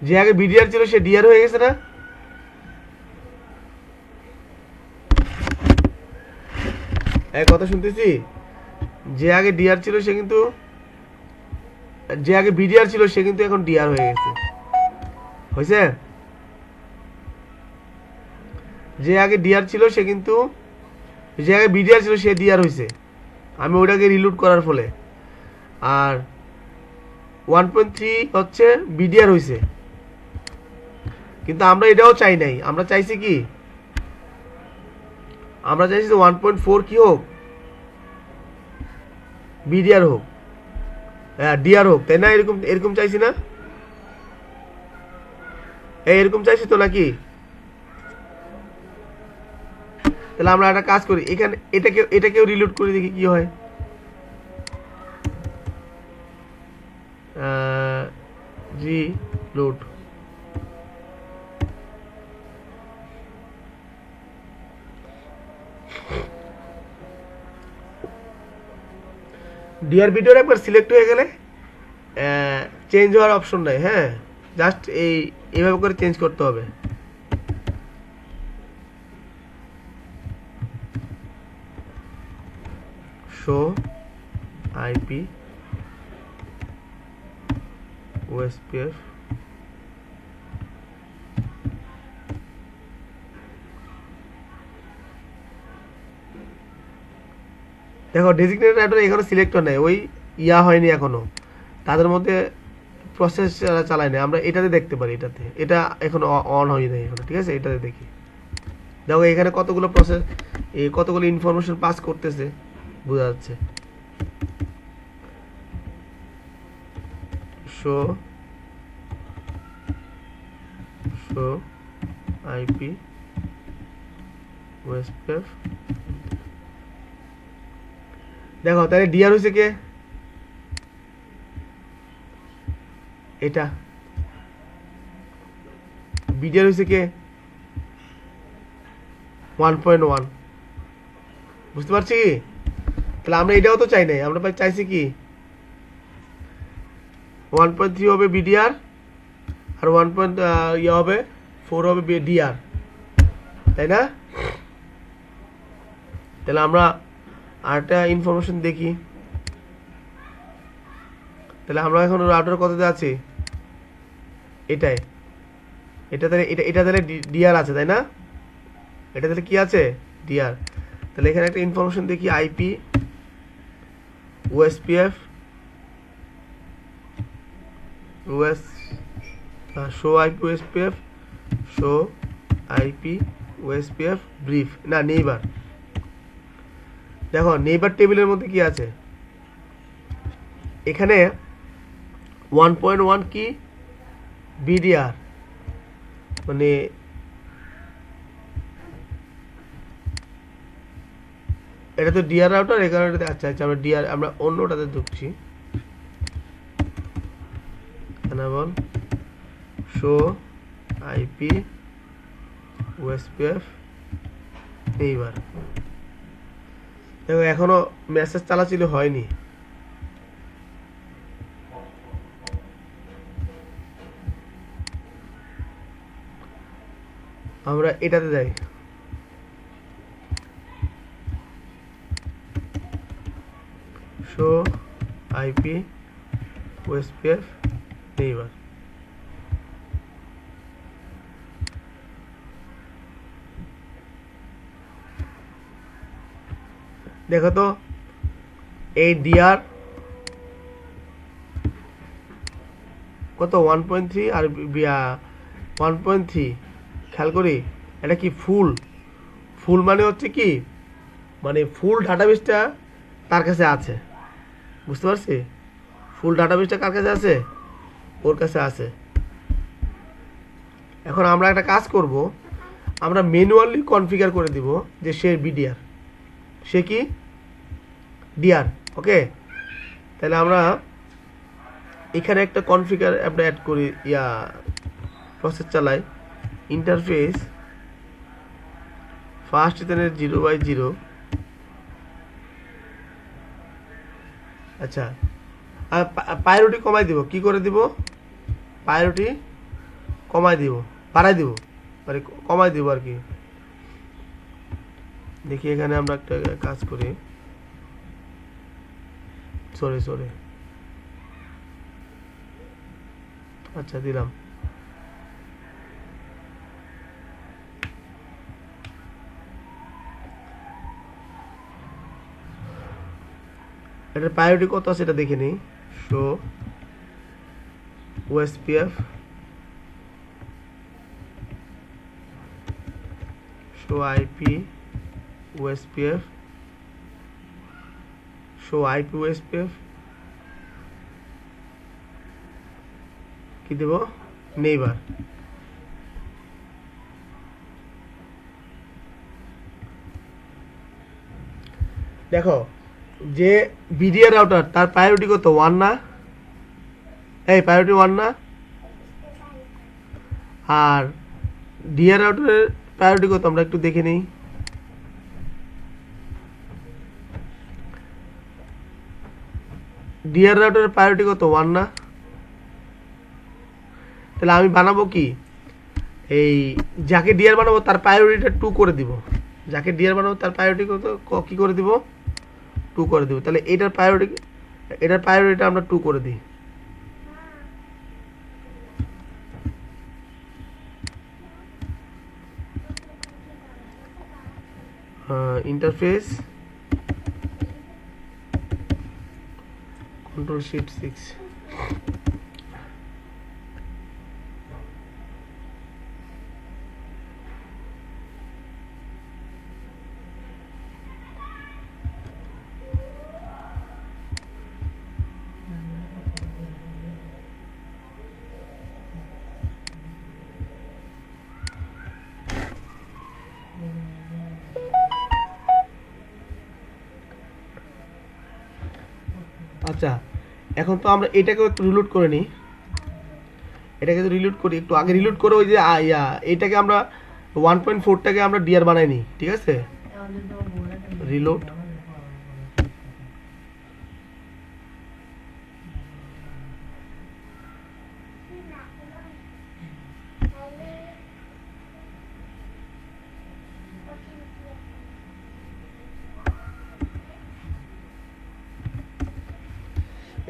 যে আগে বিডিআর ছিল সে ডিআর হয়ে গেছে না? এক কথা শুনতেছি, যে আগে ডিআর ছিল সে কিন্তু, যে আগে বিডিআর ছিল সে কিন্তু এখন ডিআর হয়ে গেছে। হয়েছে? যে আগে ডিআর ছিল সে কিন্তু, যে আগে বিডিআর ছিল সে ডিআর হয়েছে আমি ওটাকে রিলোড করার ফলে। আর 1.3 হচ্ছে বিডিআর হয়েছে, কিন্তু আমরা এটাও চাই নাই। আমরা চাইছি কি, আমরা চাইছি 1.4 কি হোক, বিডিআর হোক, ডিআর হোক, তাই না? এরকম এরকম চাইছি না? এরকম চাইছি তো নাকি? তাহলে আমরা একটা কাজ করি, এখানে এটাকেও রিলোড করে দেখি কি হয়। রিলোড। ডিআর ভিডিওর একবার সিলেক্ট হয়ে গেলে চেঞ্জ হওয়ার অপশন নাই। হ্যাঁ, জাস্ট এইভাবে করে চেঞ্জ করতে হবে। শো আইপি ওএসপিএফ দেখো ডেজিগনেটেড রাউটার এখনো সিলেক্ট হয় নাই, ওই হয়নি এখনো, তাদের মধ্যে প্রসেস চালায় না। আমরা এটাতে দেখতে পারি, এটা এখন অন হয়ে নাই এখনো। ঠিক আছে, এটাতে দেখি। দেখো এখানে কতগুলো প্রসেস, কতগুলো ইনফরমেশন পাস করতেছে বোঝা যাচ্ছে। Show IP OSPF. দেখো তাহলে ডিআর হয়েছে কে? এটা। বিডিআর হয়েছে কে? 1.1। বুঝতে পারছি কি? তাহলে আমরা এটাও তো চাই নাই, আমরা চাইছি কি 1.3 হবে বিডিআর, আর 1.4 হবে ডিআর, তাই না? তাহলে আমরা আরেকটা ইনফরমেশন দেখি। তাহলে আমরা এখন রাউটার কততে আছি? এটা তাহলে ডিআর আছে, তাই না? এটা তাহলে কি আছে? ডিআর। তাহলে এখানে একটা ইনফরমেশন দেখি, IP OSPF show IP OSPF show IP OSPF brief না নেইবার। দেখো নেইবার টেবিলের মধ্যে কি আছে? এখানে 1.1 কি বিডিআর, মানে এটা তো ডিআর রাউটার, এই কারণে আচ্ছা আচ্ছা আমরা ডিআর আমরা অন্যটাতে ঢুকছি। বল শো আইপি ওএসপিএফ এইবার। দেখো এখনো মেসেজ চালাচিল হয়নি। আমরা এটাতে যাই, শো আইপি ওএসপিএফ নেইবার। দেখো তো এই ডিআর কত 1.3 আর 1.3 খেয়াল করি। এটা কি ফুল মানে হচ্ছে কি, মানে ফুল ডাটাবেসটা তার কাছে আছে। বুঝতে পারছি? ফুল ডাটাবেসটা কার কাছে আছে? ওর কাছে আছে। এখন আমরা একটা কাজ করব, আমরা ম্যানুয়ালি কনফিগার করে দিব যে সে বিডিআর, সে কি ডিআর। ওকে, তাহলে আমরা এখানে একটা কনফিগার আমরা অ্যাড করি, প্রসেস চালাই। ইন্টারফেস ফার্স্ট এখানে 0/0। আচ্ছা, আর প্রায়োরিটি কমাই দিব। কি করে দিব? প্রায়োরিটি কমাই দিব, বাড়াই দিব, মানে কমাই দিব আর কি। দেখি এখানে আমরা একটা কাজ করি। সরি আচ্ছা দিলাম। এটার প্রায়োরিটি কত আছে এটা দেখে নিই। Show OSPF show IP OSPF show IP OSPF কি দেব? নেইবার। দেখো যে বিডিআর রাউটার তার প্রায়োরিটি কত 1 না, এই প্রায়োরিটি 1 না, আর ডিআর রাউটারের প্রায়োরিটি কত আমরা একটু দেখে নিই। ডিআর রাউটারের প্রায়োরিটি কত 1 না, তাহলে আমি বানাবো কি, এই যাকে ডিআর বানাবো তার প্রায়োরিটিটা 2 করে দিব, যাকে ডিআর বানাবো তার প্রায়োরিটি কত কি করে দিব 2 করে দিব। তাহলে এটার প্রায়োরিটিটা আমরা 2 করে দিই। ইন্টারফেস কন্ট্রোল শিফট 6, আচ্ছা এখন তো আমরা এটাকে একটু রিলোড করে নিই, এটাকে তো রিলোড করি, একটু আগে রিলোড করে ওই যে এটাকে আমরা 1.4টাকে আমরা ডিআর বানাই নিই, ঠিক আছে, রিলোড।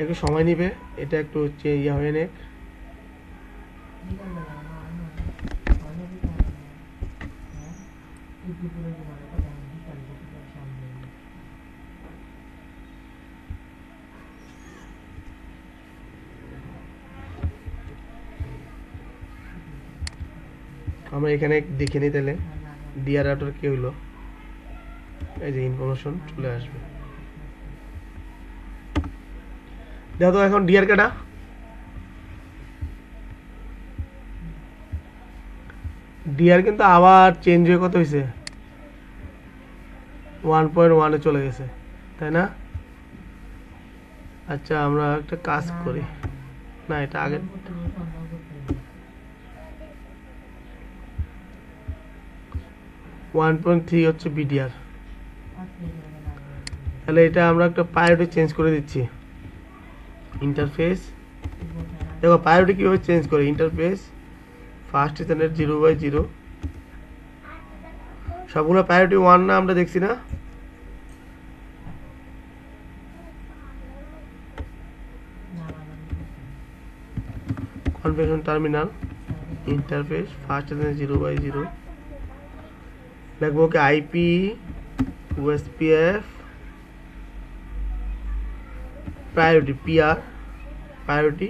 একটু সময় নিবে, এটা একটু হচ্ছে ইয়া হয়ে নেক। আমরা এখানে দেখে নিই তাহলে ডিআর রাউটার কি হলো, এই যে ইনফরমেশন চলে আসবে। দেখো তো এখন ডিআর কাটা, ডিআর কিন্তু আবার চেঞ্জ হয়ে কত হয়েছে 1.1 চলে গেছে, তাই না? আচ্ছা আমরা একটা কাজ করি, না এটা আগে 1.3 হচ্ছে বিডিআর, তাহলে এটা আমরা একটা প্রায়োরিটি চেঞ্জ করে দিচ্ছি। ইন্টারফেস দেখো প্রায়োরিটি কীভাবে চেঞ্জ করে, ইন্টারফেস ফার্স্ট ইথারনেট 0/0, সবগুলো প্রায়োরিটি 1 না আমরা দেখছি না, configuration terminal interface first ethernet 0/0 লিখবো কি IP OSPF priority PR priority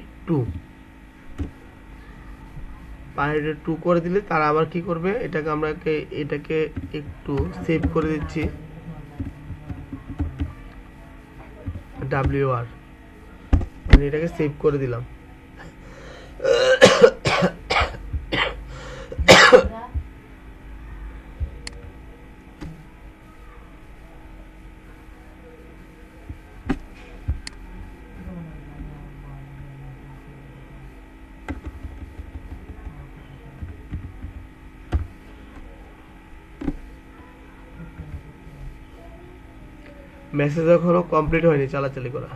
2 করে দিলে তারা আবার কি করবে, এটাকে একটু সেভ করে দিচ্ছি WR, মানে এটাকে সেভ করে দিলাম। মেসেজ এখনো কমপ্লিট হয়নি চালাচালি করা,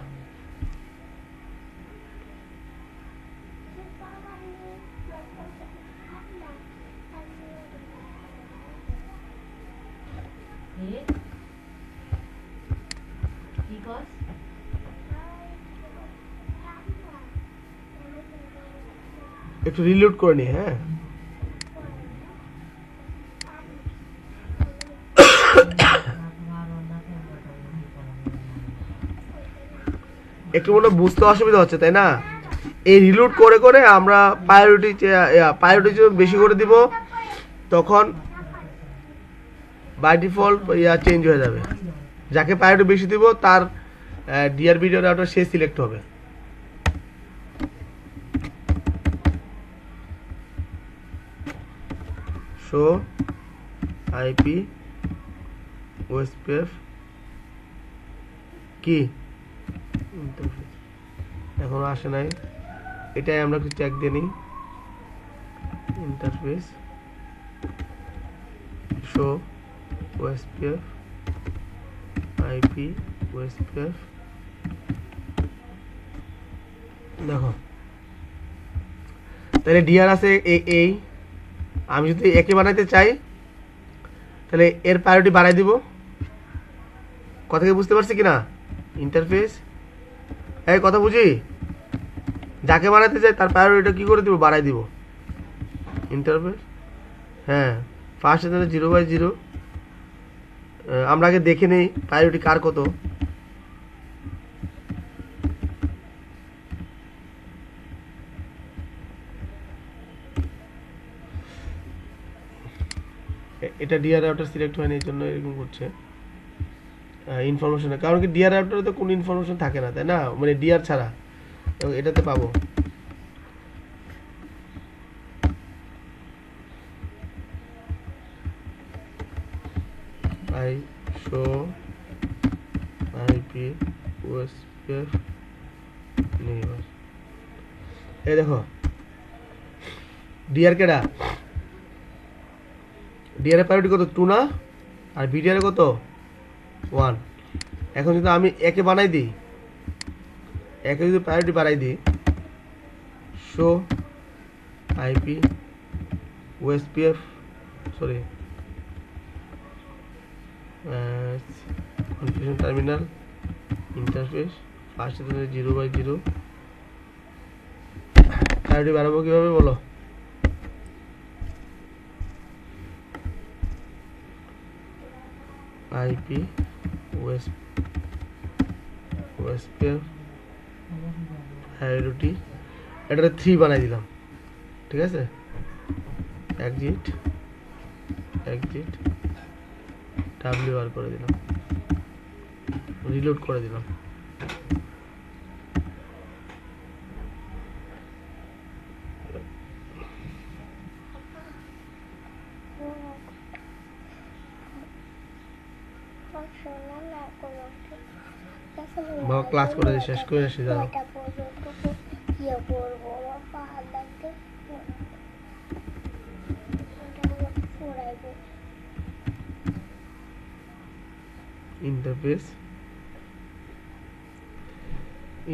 একটু রিলোড করে নি। হ্যাঁ একটু মনে বুঝতে অসুবিধা হচ্ছে তাই না, এই রিলোড করে করে আমরা প্রায়োরিটি বেশি করে দিব, তখন বাই ডিফল্ট চেঞ্জ হয়ে যাবে, যাকে প্রায়োরিটি বেশি দিব তার ডিআর ভিডিও রাউটার সে সিলেক্ট হবে। শো আইপি ওএসপিএফ কি ইন্টারফেস এখনো আসে নাই, এটাই আমরা একটু চেক দিয়ে নিই। Interface show OSPF IP OSPF, দেখো তাহলে ডিআর আছে এই, আমি যদি একে বানাইতে চাই তাহলে এর প্রায়োরিটি বাড়াই দিব। কথা কি বুঝতে পারছি কিনা? ইন্টারফেস এই কথা বুঝি, যাকে বানাতে চাই তার প্রায়োরিটিটা কি করে দিব, বাড়াই দিব। ইন্টারফেস হ্যাঁ ফার্স্ট এখানে 0/0, আমরা আগে দেখে নেই প্রায়োরিটি কার কত। এটা ডিআর রাউটার সিলেক্ট হয়নি, এই জন্য এরকম করছে ইনফরমেশন, কারণ কি ডিআর রাউটারে তো কোনো ইনফরমেশন থাকে না, তাই না, মানে ডিআর ছাড়া এটাতে পাবো। I show IP OSPF neighbour, এই দেখো ডিআর কেডা, ডিআর এর প্রায়োরিটি কত 2 না, আর বিডিআর কত 1। এখন যদি আমি একে বানাই দিই, একে যদি প্রায়োরিটি বাড়াই দিই, show IP OSPF sorry configuration terminal interface first 0/0, priority বাড়াবো কিভাবে বলো? আইপি ওএসপিএফ প্রায়োরিটি এটা 3 বানাই দিলাম, ঠিক আছে, এক্সিট WR করে দিলাম, রিলোড করে দিলাম। ক্লাস করে শেষ করে আসি, দাঁড়াও।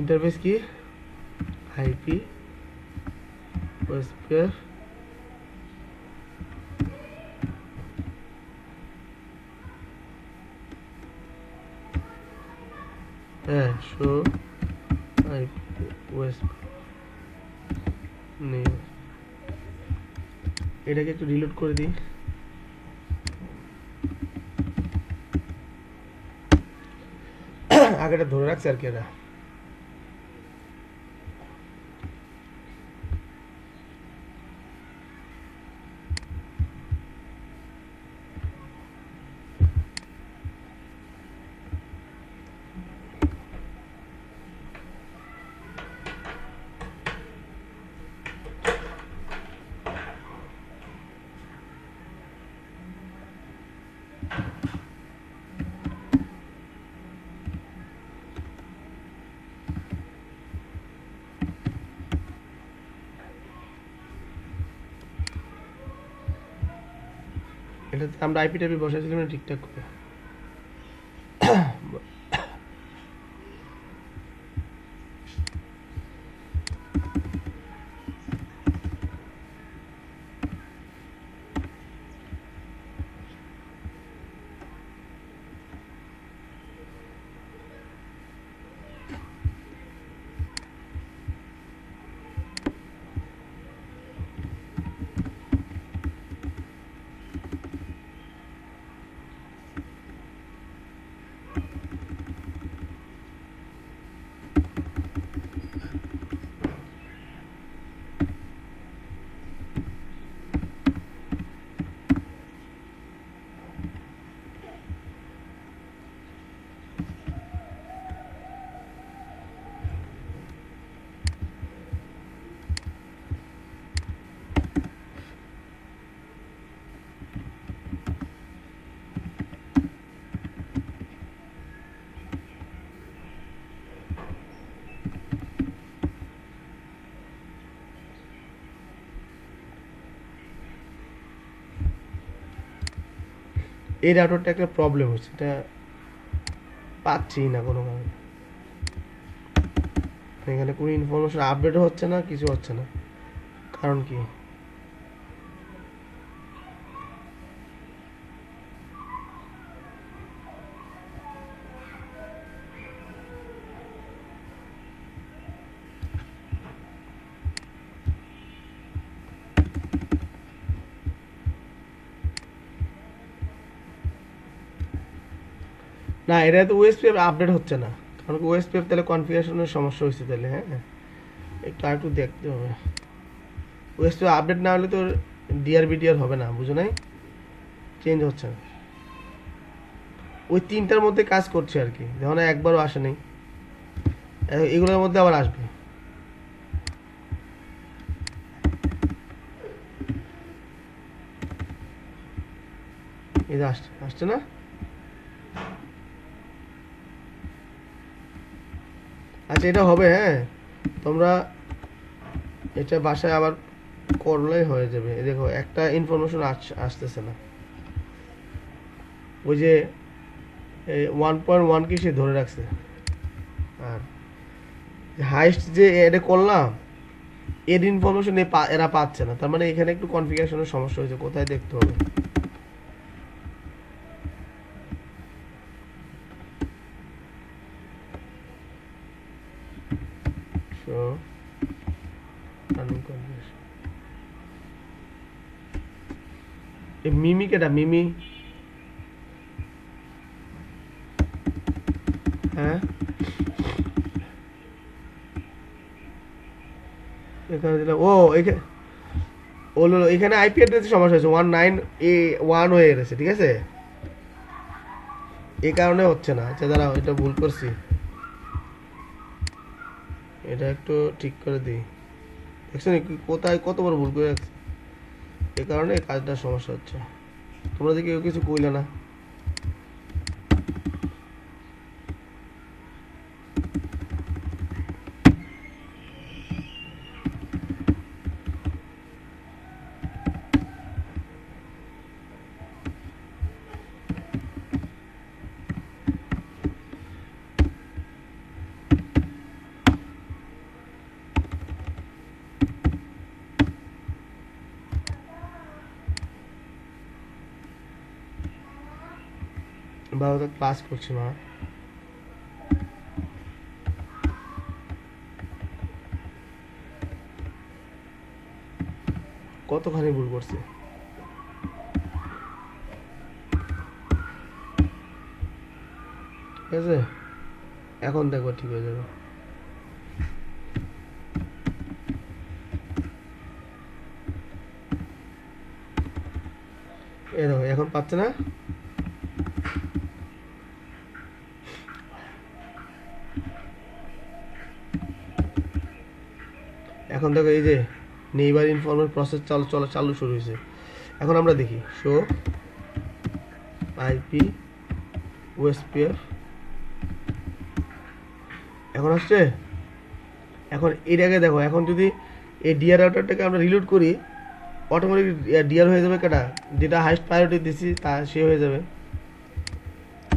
ইন্টারফেস কি আইপি ওএসপিএফ হ্যাঁ শো আইপি ওএসপিএফ নেই, এটাকে একটু রিলোড করে দিই। আগেটা ধরে রাখছে আর কি এটা। এটাতে আমরা আইপি টাইপি বসাইছিলাম না ঠিকঠাক করে। এই রাউটারটা একটা প্রবলেম হচ্ছে, এটা পাচ্ছি না কোনো কারণে। এখানে কোনো ইনফরমেশন আপডেটও হচ্ছে না, কিছু হচ্ছে না, কারণ কি? না, এটা তো ওএসপিএফ আপডেট হচ্ছে না, কারণ ওএসপিএফ তাহলে কনফিগারেশনের সমস্যা হয়েছে তাহলে। হ্যাঁ, একটু আর একটু দেখতে হবে। ওএসপিএফ আপডেট না হলে তো ডিআর বিডিআর হবে না, বুঝো নাই? চেঞ্জ হচ্ছে না, ওই তিনটার মধ্যে কাজ করছে আর কি, যখন একবারও আসে নাই, এগুলোর মধ্যে আবার আসবে। এই যে আসছে, আসছে না? আচ্ছা, এটা হবে। হ্যাঁ, তোমরা এটা বাসায় আবার করলেই হয়ে যাবে। এই দেখো, একটা ইনফরমেশন আসতেছে না, ওই যে 1.1 কি সে ধরে রাখছে, আর হাইস্ট যে এটা করলাম এর ইনফরমেশন এরা পাচ্ছে না, তার মানে এখানে একটু কনফিগারেশনের সমস্যা হয়েছে, কোথায় দেখতে হবে। So, running configuration. এই মিমি কেটা? মিমি? হ্যাঁ, এখানে দিলাম। ও এখানে, এখানে আইপি অ্যাড্রেসের সমস্যা হয়েছে, 19A1 হয়ে গেছে, ঠিক আছে, এই কারণে হচ্ছে না। আচ্ছা দাঁড়াও, এটা ভুল করছি, এটা একটু ঠিক করে দিই। দেখছেন কোথায় কত বড় ভুল করে রাখছি, এই কারণে এই কাজটার সমস্যা হচ্ছে। তোমরা যে কেউ কিছু কইলে না। বাবা তো ক্লাস করছি মা, কতখানি ভুল করছে। ঠিক আছে, এখন দেখো ঠিক হয়ে যাবে। এই দেখো, এখন পাচ্ছে না। এখন দেখো, এই যে নেইবার ইনফর্মার প্রসেস চালু শুরু হয়েছে। এখন আমরা দেখি শো আইপি ওএসপিএফ, এখন আসছে। এখন এটাকে দেখো, এখন যদি এই ডিআর রাউটারটাকে আমরা রিলোড করি, অটোমেটিক ডিআর হয়ে যাবে কেটা, যেটা হাইস্ট প্রায়োরিটি দিচ্ছি তা সে হয়ে যাবে।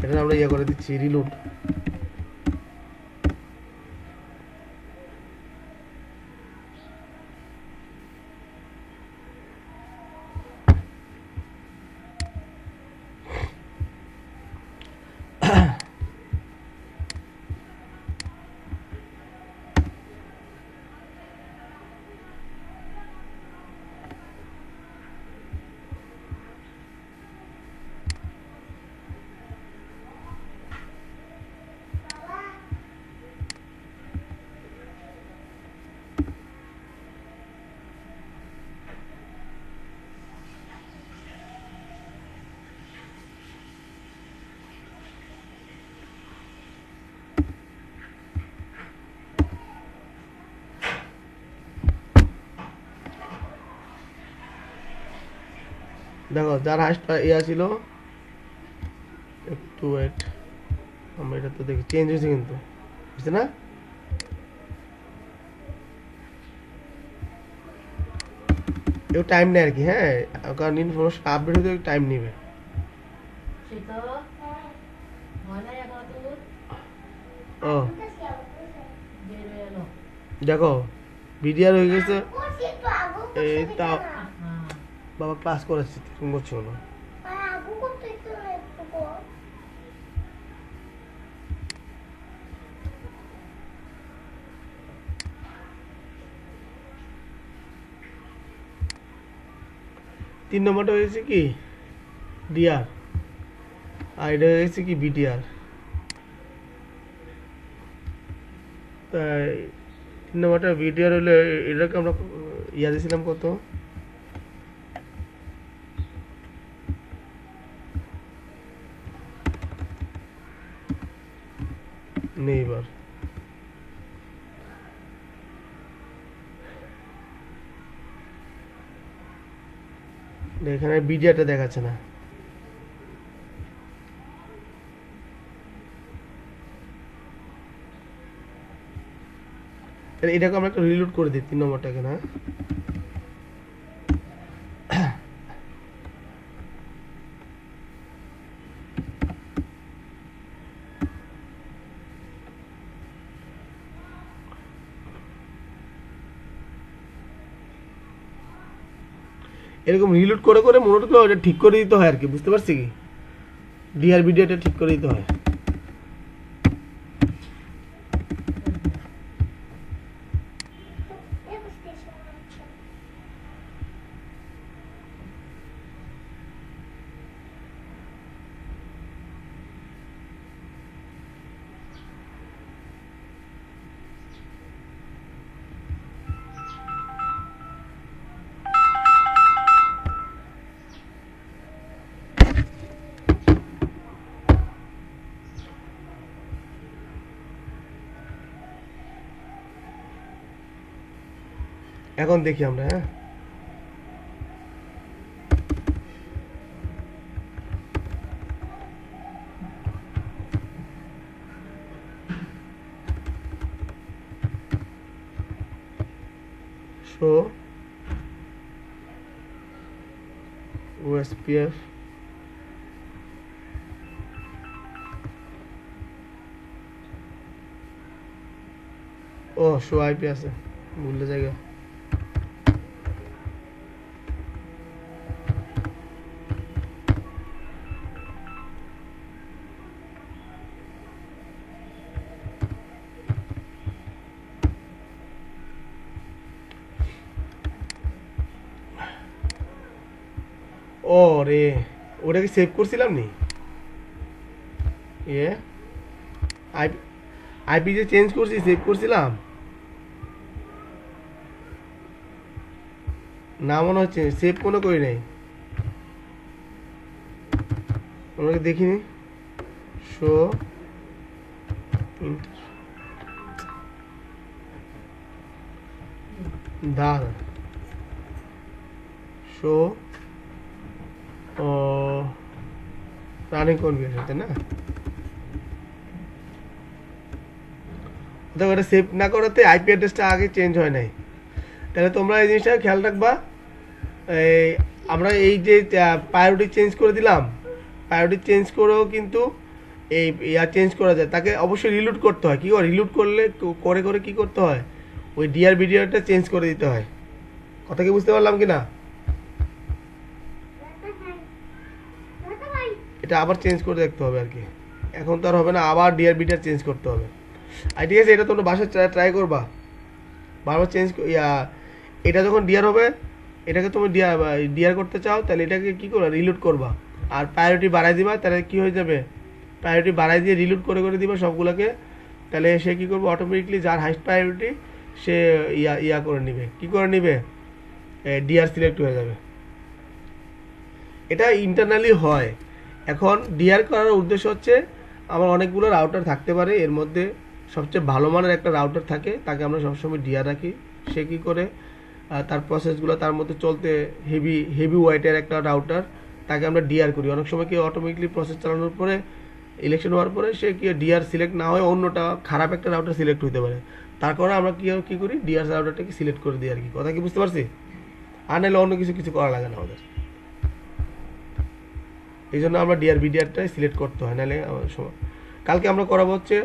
এটা আমরা ইয়ে করে দিচ্ছি রিলোড। দেখো, যার হাইস্ট ইয়া ছিল, একটু ওয়েট, আমরা এটা তো দেখি চেঞ্জ হয়েছে, কিন্তু বুঝছে না, একটু টাইম নেয় আর কি। হ্যাঁ, কারণ ইনফরমেশন আপডেট হতে টাইম নেবে। ও দেখো বিডিআর হয়ে গেছে। এই তাও বাবা ক্লাস করাচ্ছি, তুমি করছো না। তিন নম্বরটা হয়েছে কি ডিআর, আর এটা হয়েছে কি বিডিআর। তাই তিন নম্বরটা বিডিআর হলে এটাকে আমরা ইয়া দিয়েছিলাম কত, নেইবার এখানে বিডিআরটা দেখাচ্ছে না। এটাকে আমরা একটা রিলোড করে দিই তিন নম্বরটাকে না। এরকম রিলোড করে করে মূলত ওটা ঠিক করে দিতে হয় আর কি, বুঝতে পারছি কি ডিআর বিডিআরটা ঠিক করে দিতে হয়। এখন দেখি আমরা, হ্যাঁ শো ওএসপিএফ ও শো আইপি আছে, ভুললে জায়গা। ও রে, ওটাকে সেভ করছিলাম নি, এ আইপি আইপি যে চেঞ্জ করছি সেভ করছিলাম না, মনে হচ্ছে সেভ কোনো করি নাই, আমাকে দেখিনি। শো দাঁড় শো রানিং কনফিগারেশন, তাই না? দেখো এটা সেভ না করাতে আইপি অ্যাড্রেসটা আগে চেঞ্জ হয় নাই। তাহলে তোমরা এই জিনিসটা খেয়াল রাখবা। এই আমরা এই যে প্রায়োরিটি চেঞ্জ করে দিলাম, প্রায়োরিটি চেঞ্জ করেও কিন্তু এই ইয়া চেঞ্জ করা যায়, তাকে অবশ্যই রিলোড করতে হয়। কী করে রিলোড করলে করে করে কী করতে হয়, ওই ডিআর বিডিআরটা চেঞ্জ করে দিতে হয়। কথা কি বুঝতে পারলাম কি না? এটা আবার চেঞ্জ করে দেখতে হবে আর কি, এখন তো আর হবে না, আবার ডিআর বিডিআর চেঞ্জ করতে হবে। আর ঠিক আছে, এটা তোমরা বাসায় ট্রাই করবা বারবার চেঞ্জ। এটা যখন ডিআর হবে, এটাকে তুমি ডিআর করতে চাও, তাহলে এটাকে কী করবা, রিলোড করবা আর প্রায়োরিটি বাড়াই দিবা। তাহলে কী হয়ে যাবে, প্রায়োরিটি বাড়াই দিয়ে রিলোড করে করে দিবা সবগুলোকে। তাহলে সে কী করবে, অটোমেটিকলি যার হাইস্ট প্রায়োরিটি সে ইয়া করে নিবে, কী করে নিবে, ডিআর সিলেক্ট হয়ে যাবে। এটা ইন্টারনালি হয়। এখন ডিআর করার উদ্দেশ্য হচ্ছে, আমার অনেকগুলো রাউটার থাকতে পারে, এর মধ্যে সবচেয়ে ভালো মানের একটা রাউটার থাকে, তাকে আমরা সবসময় ডিআর রাখি। সে কী করে, তার প্রসেসগুলো তার মধ্যে চলতে হেভি ওয়েটের একটা রাউটার, তাকে আমরা ডিআর করি। অনেক সময় কি অটোমেটিকলি প্রসেস চালানোর পরে, ইলেকশন হওয়ার পরে সে কি ডিআর সিলেক্ট না হয় অন্যটা খারাপ একটা রাউটার সিলেক্ট হতে পারে, তার কারণে আমরা কী করি, ডিআর রাউটারটাকে সিলেক্ট করে দিই আর কি। কথা কি বুঝতে পারছি? আর নাহলে অন্য কিছু করা লাগে না আমাদের। এই জন্য আমরা ডিআর বিডিআরটাই সিলেক্ট করতে হয়, নাহলে কালকে আমরা করাবো হচ্ছে